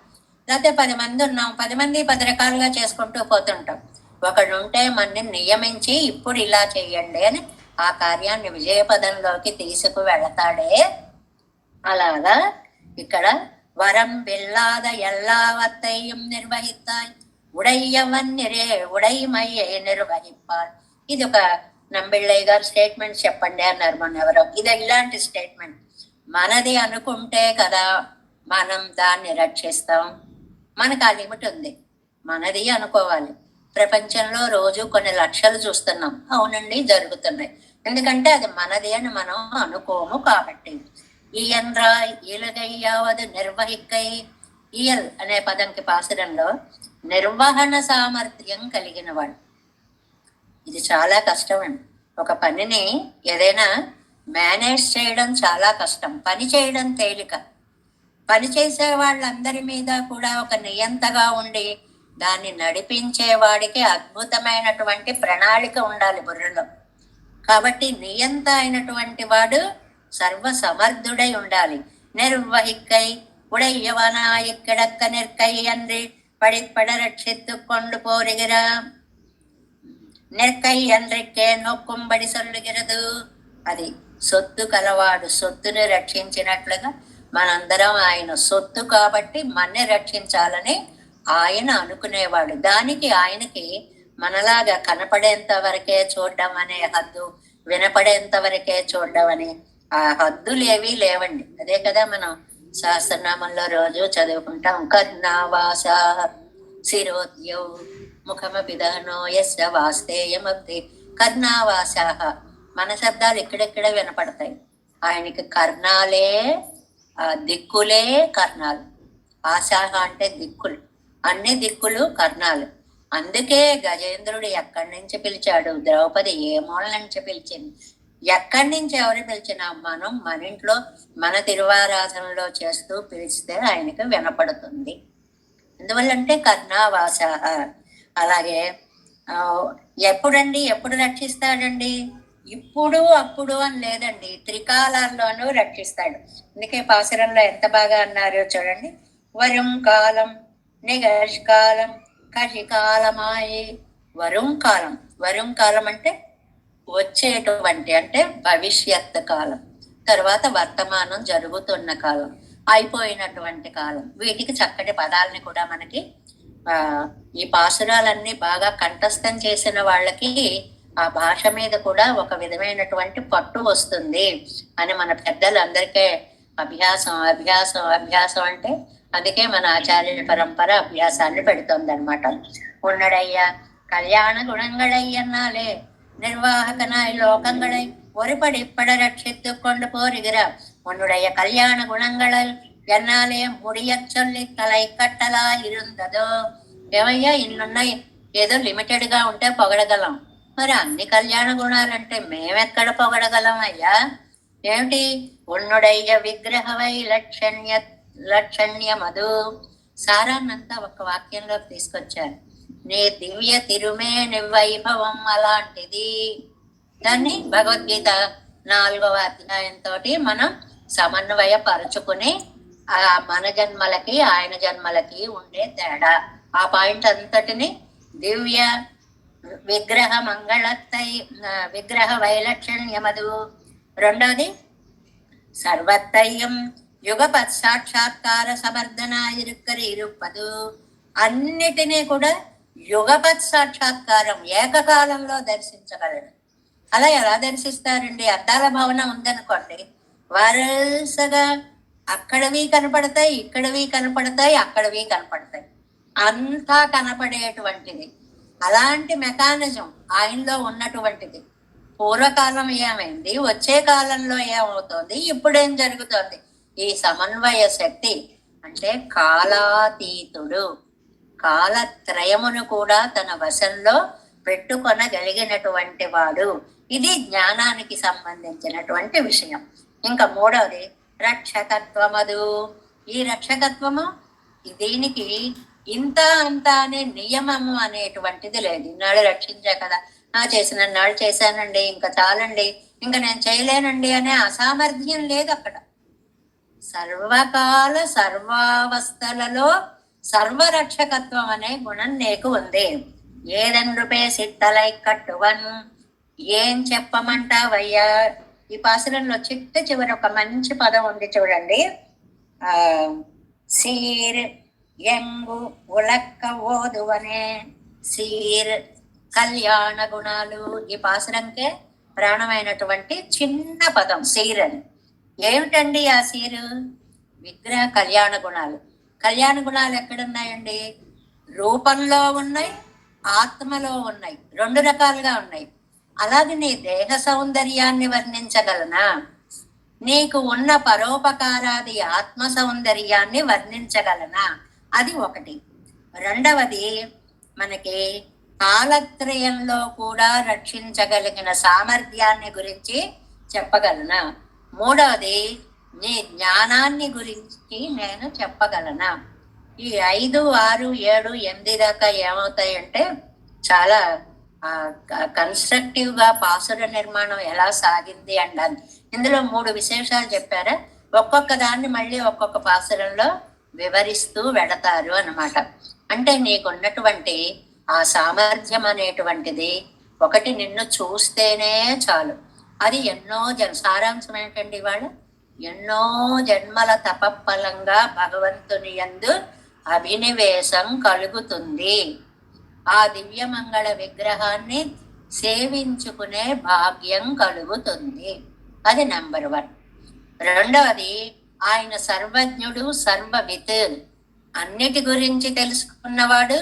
లేకపోతే 10 మంది ఉన్నాం, 10 మంది 10 రకాలుగా చేసుకుంటూ పోతుంటాం. ఒకడు ఉంటే మనని నియమించి ఇప్పుడు ఇలా చెయ్యండి అని ఆ కార్యాన్ని విజయపదంలోకి తీసుకు వెళతాడే. అలాగా ఇక్కడ వరం బిల్లాద ఎల్లావత్తయ్యం నిర్వహిస్తాయి. ఉడయ్యవన్నిరే ఉడైమయ్యే నిర్వహిప్పాలి. ఇది ఒక నంబిళ్ళయ్య గారు స్టేట్మెంట్ చెప్పండి అన్నారు మన ఎవరో. ఇది ఇలాంటి స్టేట్మెంట్. మనది అనుకుంటే కదా మనం దాన్ని రక్షిస్తాం. మనకు ఆ లిమిట్ ఉంది, మనది అనుకోవాలి. ప్రపంచంలో రోజు కొన్ని లక్షలు చూస్తున్నాం, అవునండి జరుగుతున్నాయి, ఎందుకంటే అది మనది అని మనం అనుకోము కాబట్టి. ఈయన్రాయ్ ఈలగయ్యావదు నిర్వహిక్కై. ఈయల్ అనే పదంకి పాసురంలో నిర్వహణ సామర్థ్యం కలిగిన వాడు. ఇది చాలా కష్టం అండి. ఒక పనిని ఏదైనా మేనేజ్ చేయడం చాలా కష్టం, పని చేయడం తేలిక. పని చేసే వాళ్ళందరి మీద కూడా ఒక నియంతగా ఉండి దాన్ని నడిపించేవాడికి అద్భుతమైనటువంటి ప్రణాళిక ఉండాలి బుర్రలో. కాబట్టి నియంత అయినటువంటి వాడు సర్వ సమర్థుడై ఉండాలి. నిర్వహిక్కై ఉడయ్యవనాయిక్కడక్క నిర్కై అన్రి పడిపడ రక్షిత్తు కొండు పోరిగిరా. నిర్కై అన్రిక్కే నొక్కుంబడి సొల్లుగిరదు. అది సొత్తు కలవాడు సొత్తుని రక్షించినట్లుగా మనందరం ఆయన సొత్తు కాబట్టి మన్ని రక్షించాలని ఆయన అనుకునేవాడు. దానికి ఆయనకి మనలాగా కనపడేంత వరకే చూడడం అనే హద్దు, వినపడేంత వరకే చూడడం అనే ఆ హద్దులేవి లేవండి. అదే కదా మనం సహస్రనామంలో రోజు చదువుకుంటాం. కర్ణావాస శిరోద్యౌ ముఖమపిదనో యస్య వాస్తేయమబ్ది. కర్ణావాస, మన శబ్దాలు ఇక్కడెక్కడ వినపడతాయి. ఆయనకి కర్ణాలే దిక్కులే కర్ణాలు. ఆశాహ అంటే దిక్కులు, అన్ని దిక్కులు కర్ణాలు. అందుకే గజేంద్రుడు ఎక్కడి నుంచి పిలిచాడు, ద్రౌపది ఏ మూల నుంచి పిలిచింది, ఎక్కడి నుంచి ఎవరు పిలిచినా మనం మన ఇంట్లో మన తిరువారాధనలో చేస్తూ పిలిస్తే ఆయనకు వినపడుతుంది. ఎందువల్లంటే కర్ణావాస. అలాగే ఎప్పుడండి, ఎప్పుడు రక్షిస్తాడండి? ఇప్పుడు అప్పుడు అని లేదండి, త్రికాలాల్లోనూ రక్షిస్తాడు. అందుకే పాసురంలో ఎంత బాగా అన్నారో చూడండి. వరుం కాలం నిగష్కాలం కషికాలమాయే. వరుం కాలం, వరుం కాలం అంటే వచ్చేటువంటి, అంటే భవిష్యత్ కాలం, తర్వాత వర్తమానం జరుగుతున్న కాలం, అయిపోయినటువంటి కాలం. వీటికి చక్కటి పదాలని కూడా మనకి ఈ పాసురాలన్నీ బాగా కంఠస్థం చేసిన వాళ్ళకి ఆ భాష మీద కూడా ఒక విధమైనటువంటి పట్టు వస్తుంది అని మన పెద్దలందరికీ అభ్యాసం అభ్యాసం అభ్యాసం అంటే అందుకే మన ఆచార్య పరంపర అభ్యాసాన్ని పెడుతుంది అనమాట. ఉన్నడయ్యా கல்யாண குணங்களையன்னாலே நிர்வாகனாய் லோகங்களை ஒருபடிப்பட ரட்சித்து கொண்டு போருகிறார். உன்னுடைய கல்யாண குணங்களில் என்னாலே முடிய சொல்லி தலை కట్టలా இருந்தదో. ఏమయ్యా ఇన్నున్నాయి, ఏదో లిమిటెడ్ గా ఉంటే పొగడగలం, మరి అన్ని కళ్యాణ గుణాలంటే మేమెక్కడ పొగడగలం అయ్యా? ఏమిటి? ఉన్నుడయ్య విగ్రహవై లక్షణ్యమదు. సారాన్నంతా ఒక వాక్యంలో తీసుకొచ్చారు. నీ దివ్య తిరుమేని వైభవం అలాంటిది. దాన్ని భగవద్గీత 4వ అధ్యాయంతో మనం సమన్వయపరచుకుని ఆ మన జన్మలకి ఆయన జన్మలకి ఉండే తేడా, ఆ పాయింట్ అంతటిని దివ్య విగ్రహ మంగళత్తై విగ్రహ వైలక్షణ్యమదు. రెండోది సర్వత్తయ్యం యుగపత్ సాక్షాత్కార సమర్థనాయిరుక్కరి ఇరుప్పదు. అన్నిటినీ కూడా యుగపత్ సాక్షాత్కారం ఏకకాలంలో దర్శించగలడు. అలా ఎలా దర్శిస్తారండి? అద్దాల భవనం ఉందనుకోండి, వరుసగా అక్కడవి కనపడతాయి, ఇక్కడవి కనపడతాయి, అక్కడవి కనపడతాయి, అంతా కనపడేటువంటిది. అలాంటి మెకానిజం ఆయనలో ఉన్నటువంటిది. పూర్వకాలం ఏమైంది, వచ్చే కాలంలో ఏమవుతోంది, ఇప్పుడేం జరుగుతోంది? ఈ సమన్వయ శక్తి అంటే కాలాతీతుడు, కాలత్రయమును కూడా తన వశంలో పెట్టుకొనగలిగినటువంటి వాడు. ఇది జ్ఞానానికి సంబంధించినటువంటి విషయం. ఇంకా మూడవది రక్షకత్వమదు. ఈ రక్షకత్వము దీనికి ఇంత అంత అనే నియమము అనేటువంటిది లేదు. ఇన్నాళ్ళు రక్షించా కదా, చేసిన నాళ్ళు చేశానండి, ఇంకా చాలండి, ఇంకా నేను చేయలేనండి అనే అసామర్థ్యం లేదు అక్కడ. సర్వకాల సర్వావస్థలలో సర్వరక్షకత్వం అనే గుణం నీకు ఉంది. ఏదన్రుపే సిద్ధలై కట్టువన్. ఏం చెప్పమంటావయ్యా? ఈ పాసురంలో చిట్ట చివరి ఒక మంచి పదం ఉంది చూడండి. సీర్ ఎంగు ఉలక్క ఓదువనే. సీర్ కళ్యాణ గుణాలు. ఈ పాసురంకే ప్రాణమైనటువంటి చిన్న పదం సీర్ అని. ఏమిటండి ఆ సీరు? విగ్రహ కళ్యాణ గుణాలు. కళ్యాణ గుణాలు ఎక్కడున్నాయండి? రూపంలో ఉన్నాయి, ఆత్మలో ఉన్నాయి, రెండు రకాలుగా ఉన్నాయి. అలాగే నీ దేహ సౌందర్యాన్ని వర్ణించగలనా? నీకు ఉన్న పరోపకారాది ఆత్మ సౌందర్యాన్ని వర్ణించగలనా? అది ఒకటి. రెండవది, మనకి కాలత్రయంలో కూడా రక్షించగలిగిన సామర్థ్యాన్ని గురించి చెప్పగలనా? మూడవది, నీ జ్ఞానాన్ని గురించి నేను చెప్పగలనా? ఈ 5, 6, 7, 8 దాకా ఏమవుతాయంటే చాలా కన్స్ట్రక్టివ్ గా పాసుర నిర్మాణం ఎలా సాగింది అండాలి. ఇందులో 3 విశేషాలు చెప్పారా, ఒక్కొక్క దాన్ని మళ్ళీ ఒక్కొక్క పాసురంలో వివరిస్తూ వెడతారు అన్నమాట. అంటే నీకున్నటువంటి ఆ సామర్థ్యం అనేటువంటిది ఒకటి నిన్ను చూస్తేనే చాలు. అది ఎన్నో సారాంశం ఏంటండి ఇవాళ? ఎన్నో జన్మల తపఫలంగా భగవంతుని యందు అభినివేశం కలుగుతుంది. ఆ దివ్యమంగళ విగ్రహాన్ని సేవించుకునే భాగ్యం కలుగుతుంది. అది నెంబర్ 1. రెండవది, ఆయన సర్వజ్ఞుడు, సర్వవిత్, అన్నిటి గురించి తెలుసుకున్నవాడు,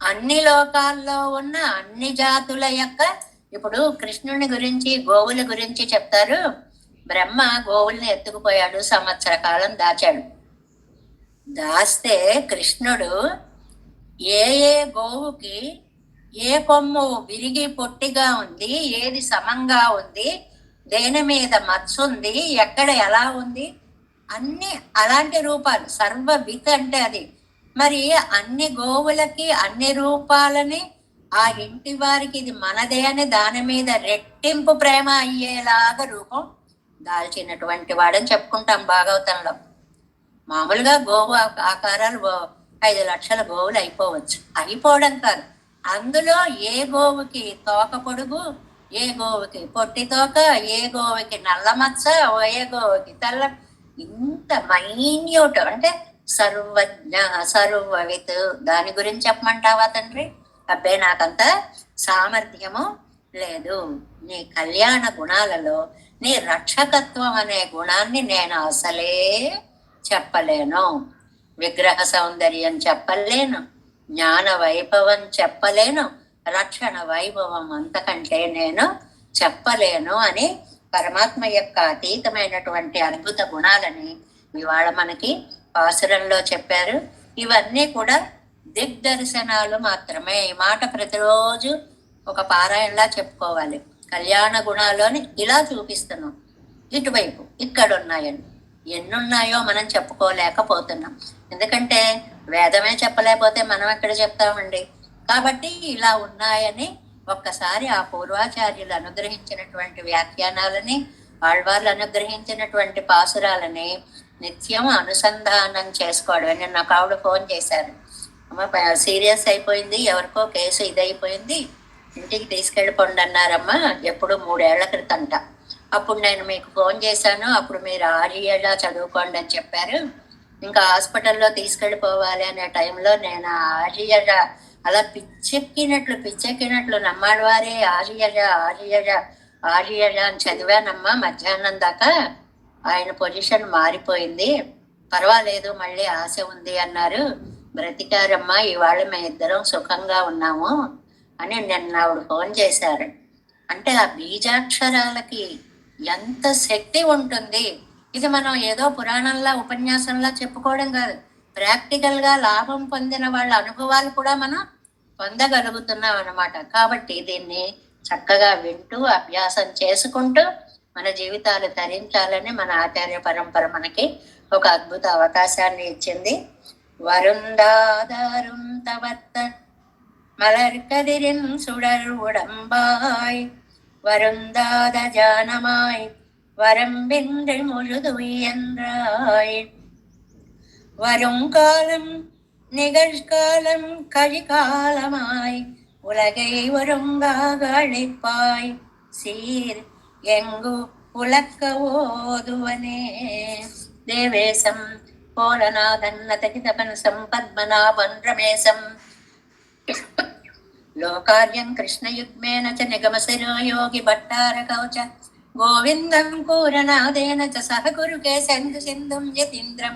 అన్ని లోకాల్లో ఉన్న అన్ని జాతుల యొక్క. ఇప్పుడు కృష్ణుని గురించి, గోవుల గురించి చెప్తారు. బ్రహ్మ గోవుల్ని ఎత్తుకుపోయాడు, సంవత్సర కాలం దాచాడు. దాస్తే కృష్ణుడు ఏ ఏ గోవుకి ఏ కొమ్ము విరిగి పొట్టిగా ఉంది, ఏది సమంగా ఉంది, దేని మీద మత్సుంది, ఎక్కడ ఎలా ఉంది, అన్ని అలాంటి రూపాలు. సర్వవిత్ అంటే అది. మరి అన్ని గోవులకి అన్ని రూపాలని ఆ ఇంటి వారికి ఇది మనదే అని దాని మీద రెట్టింపు ప్రేమ అయ్యేలాగా రూపం దాల్చినటువంటి వాడని చెప్పుకుంటాం భాగవతంలో. మామూలుగా గోవు ఆకారాలు 5 లక్షల గోవులు అయిపోవచ్చు, అయిపోవడం కాదు, అందులో ఏ గోవుకి తోక పొడుగు, ఏ గోవుకి పొట్టి తోక, ఏ గోవుకి నల్ల మచ్చ, ఏ గోవుకి తెల్ల, ఇంత మైన్యూట్ అంటే సర్వజ్ఞ సర్వవిత్. దాని గురించి చెప్పమంటావా తండ్రి? అబ్బే నాకంత సామర్థ్యము లేదు. నీ కళ్యాణ గుణాలలో నీ రక్షకత్వం అనే గుణాన్ని నేను అసలే చెప్పలేను. విగ్రహ సౌందర్యం చెప్పలేను, జ్ఞాన వైభవం చెప్పలేను, రక్షణ వైభవం అంతకంటే నేను చెప్పలేను అని పరమాత్మ యొక్క అతీతమైనటువంటి అద్భుత గుణాలని ఇవాళ మనకి పాసురంలో చెప్పారు. ఇవన్నీ కూడా దిగ్దర్శనాలు మాత్రమే. ఈ మాట ప్రతిరోజు ఒక పారాయణలా చెప్పుకోవాలి. కళ్యాణ గుణాలని ఇలా చూపిస్తున్నాం, ఇటువైపు ఇక్కడ ఉన్నాయని. ఎన్నున్నాయో మనం చెప్పుకోలేకపోతున్నాం, ఎందుకంటే వేదమే చెప్పలేకపోతే మనం ఎక్కడ చెప్తామండి. కాబట్టి ఇలా ఉన్నాయని ఒక్కసారి ఆ పూర్వాచార్యులు అనుగ్రహించినటువంటి వ్యాఖ్యానాలని, ఆళ్వార్లు అనుగ్రహించినటువంటి పాసురాలని నిత్యం అనుసంధానం చేసుకోవడం. నిన్న ఒక ఆవిడ ఫోన్ చేశారు, సీరియస్ అయిపోయింది, ఎవరికో కేసు ఇదైపోయింది, ఇంటికి తీసుకెళ్ళిపోండి అన్నారమ్మా, ఎప్పుడు 3 ఏళ్ల క్రితంట. అప్పుడు నేను మీకు ఫోన్ చేశాను, అప్పుడు మీరు 6 ఏళ్ళ చదువుకోండి అని చెప్పారు. ఇంకా హాస్పిటల్లో తీసుకెళ్ళిపోవాలి అనే టైంలో నేను 6 ఏళ్ళ అలా పిచ్చెక్కినట్లు నమ్మాడు వారే 6 ఏళ్ళ అని చదివానమ్మా మధ్యాహ్నం దాకా. ఆయన పొజిషన్ మారిపోయింది, పర్వాలేదు మళ్ళీ ఆశ ఉంది అన్నారు, బ్రతికారమ్మా, ఇవాళ మేము ఇద్దరం సుఖంగా ఉన్నాము అని నిన్న ఆవిడ ఫోన్ చేశారు. అంటే ఆ బీజాక్షరాలకి ఎంత శక్తి ఉంటుంది. ఇది మనం ఏదో పురాణంలా ఉపన్యాసంలా చెప్పుకోవడం కాదు, ప్రాక్టికల్గా లాభం పొందిన వాళ్ళ అనుభవాలు కూడా మనం పొందగలుగుతున్నాం అన్నమాట. కాబట్టి దీన్ని చక్కగా వింటూ అభ్యాసం చేసుకుంటూ మన జీవితాలు తరించాలని మన ఆచార్య పరంపర మనకి ఒక అద్భుత అవకాశాన్ని ఇచ్చింది. வருந்தாதாரும் தவத்த மலர்கதிரின் சுடர் உடம்பாய் வருந்தாத ஜானமாய் வரம்பின்றி முழுதுயன்றாய் வருங்காலம் நிகழ்காலம் கழிகாலமாய் உலகை ஒருங்காக அழைப்பாய் சீர் எங்கு உலக்க ஓதுவனே தேவேசம் పోలనాదన్నతకితపనసం పద్మనాభం రమేశం లోకార్యం కృష్ణయుగ్మేన చ నిగమశిరో యోగి భట్టార కవచ గోవిందం కూరనాదేన చ సహ కురుకే సంధు సింధుం యతీంద్రం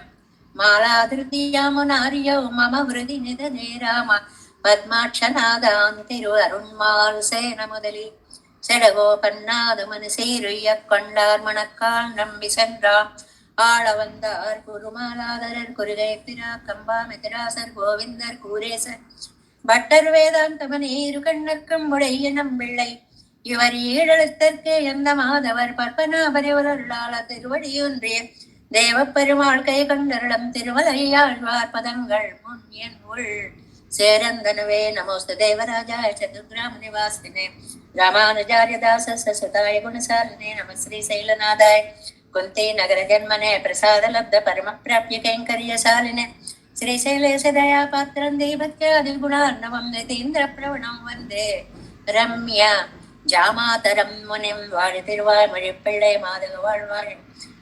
మాలాధృతియామునార్యౌ మమ హృది నిదనే రామ పద్మాక్షనాదాం తిరు అరుణ్మాల్ సేన முதலி செடகோபன்னாது மனசீருய்ய கொண்டார் மணக்கால் நம்பி சென்றான் ஆள வந்தார் குருமாலாதரர் குருகை பிரா கம்பா மெதிராசர் கோவிந்தர் கூரேசர் பட்டர் வேதாந்தமனேரு கண்ணக்கம் உடைய நம்பிள்ளை இவர் ஈழத்தற்கே எந்த மாதவர் பற்பனாபரிவருளாள திருவடியொன்றிய தேவ பெருமாள் கை கண்டருளம் திருமலையாழ்வார் பதங்கள் முன் என் உள் சேரந்தனவே. நமோஸ்து தேவராஜாய சதுர்கிராம நிவாசினே ராமானுஜாரிய தாச சசுதாய குணசாலினே நம ஸ்ரீ சைலநாதாய कुंती नगर जन्मने प्रसाद लब्ध परम प्राप्य कैंकर्यशालिने श्रीशैलेश दया पात्रं देवत्यादिगुणार्णवं नितीन्द्र प्रवणं वन्दे रम्य जामातरं मुनिं वाळि तिरुवाய்மொழிப்பிள்ளை மாதக வாழ்வாழி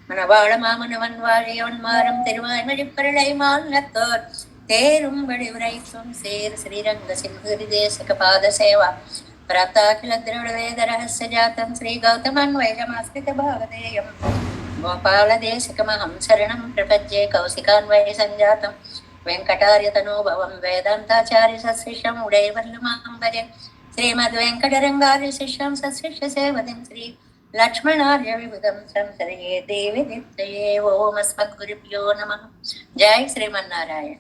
மணவாள மாமுனிவன் வாழியவன்மாரம் திருவாய்மொழிப்பிள்ளை மால்நத்தோர் தேரும்படி உரைக்கும் சேர் ஸ்ரீரங்க சிம்ஹரி தேசக பாத சேவா प्राप्ताखिल द्रविड़ वेद रहस्य जातं श्री गौतमन्वयमास्थित भावधेयं गोपालदेशिकमहं शरणं प्रपद्ये कौशिकान्वये सञ्जातं वेङ्कटार्यतनोभवं वेदान्ताचार्य सशिष्यम् उडैर्वल्लमां भजे श्रीमद्वेङ्कटरङ्गार्य शिष्यं सशिष्य सेवतिं श्री लक्ष्मणार्य विबुधं संसर्ये देवी नित्यये ओम अस्मद्गुरुभ्यो नमः. जय श्रीमन्नारायण.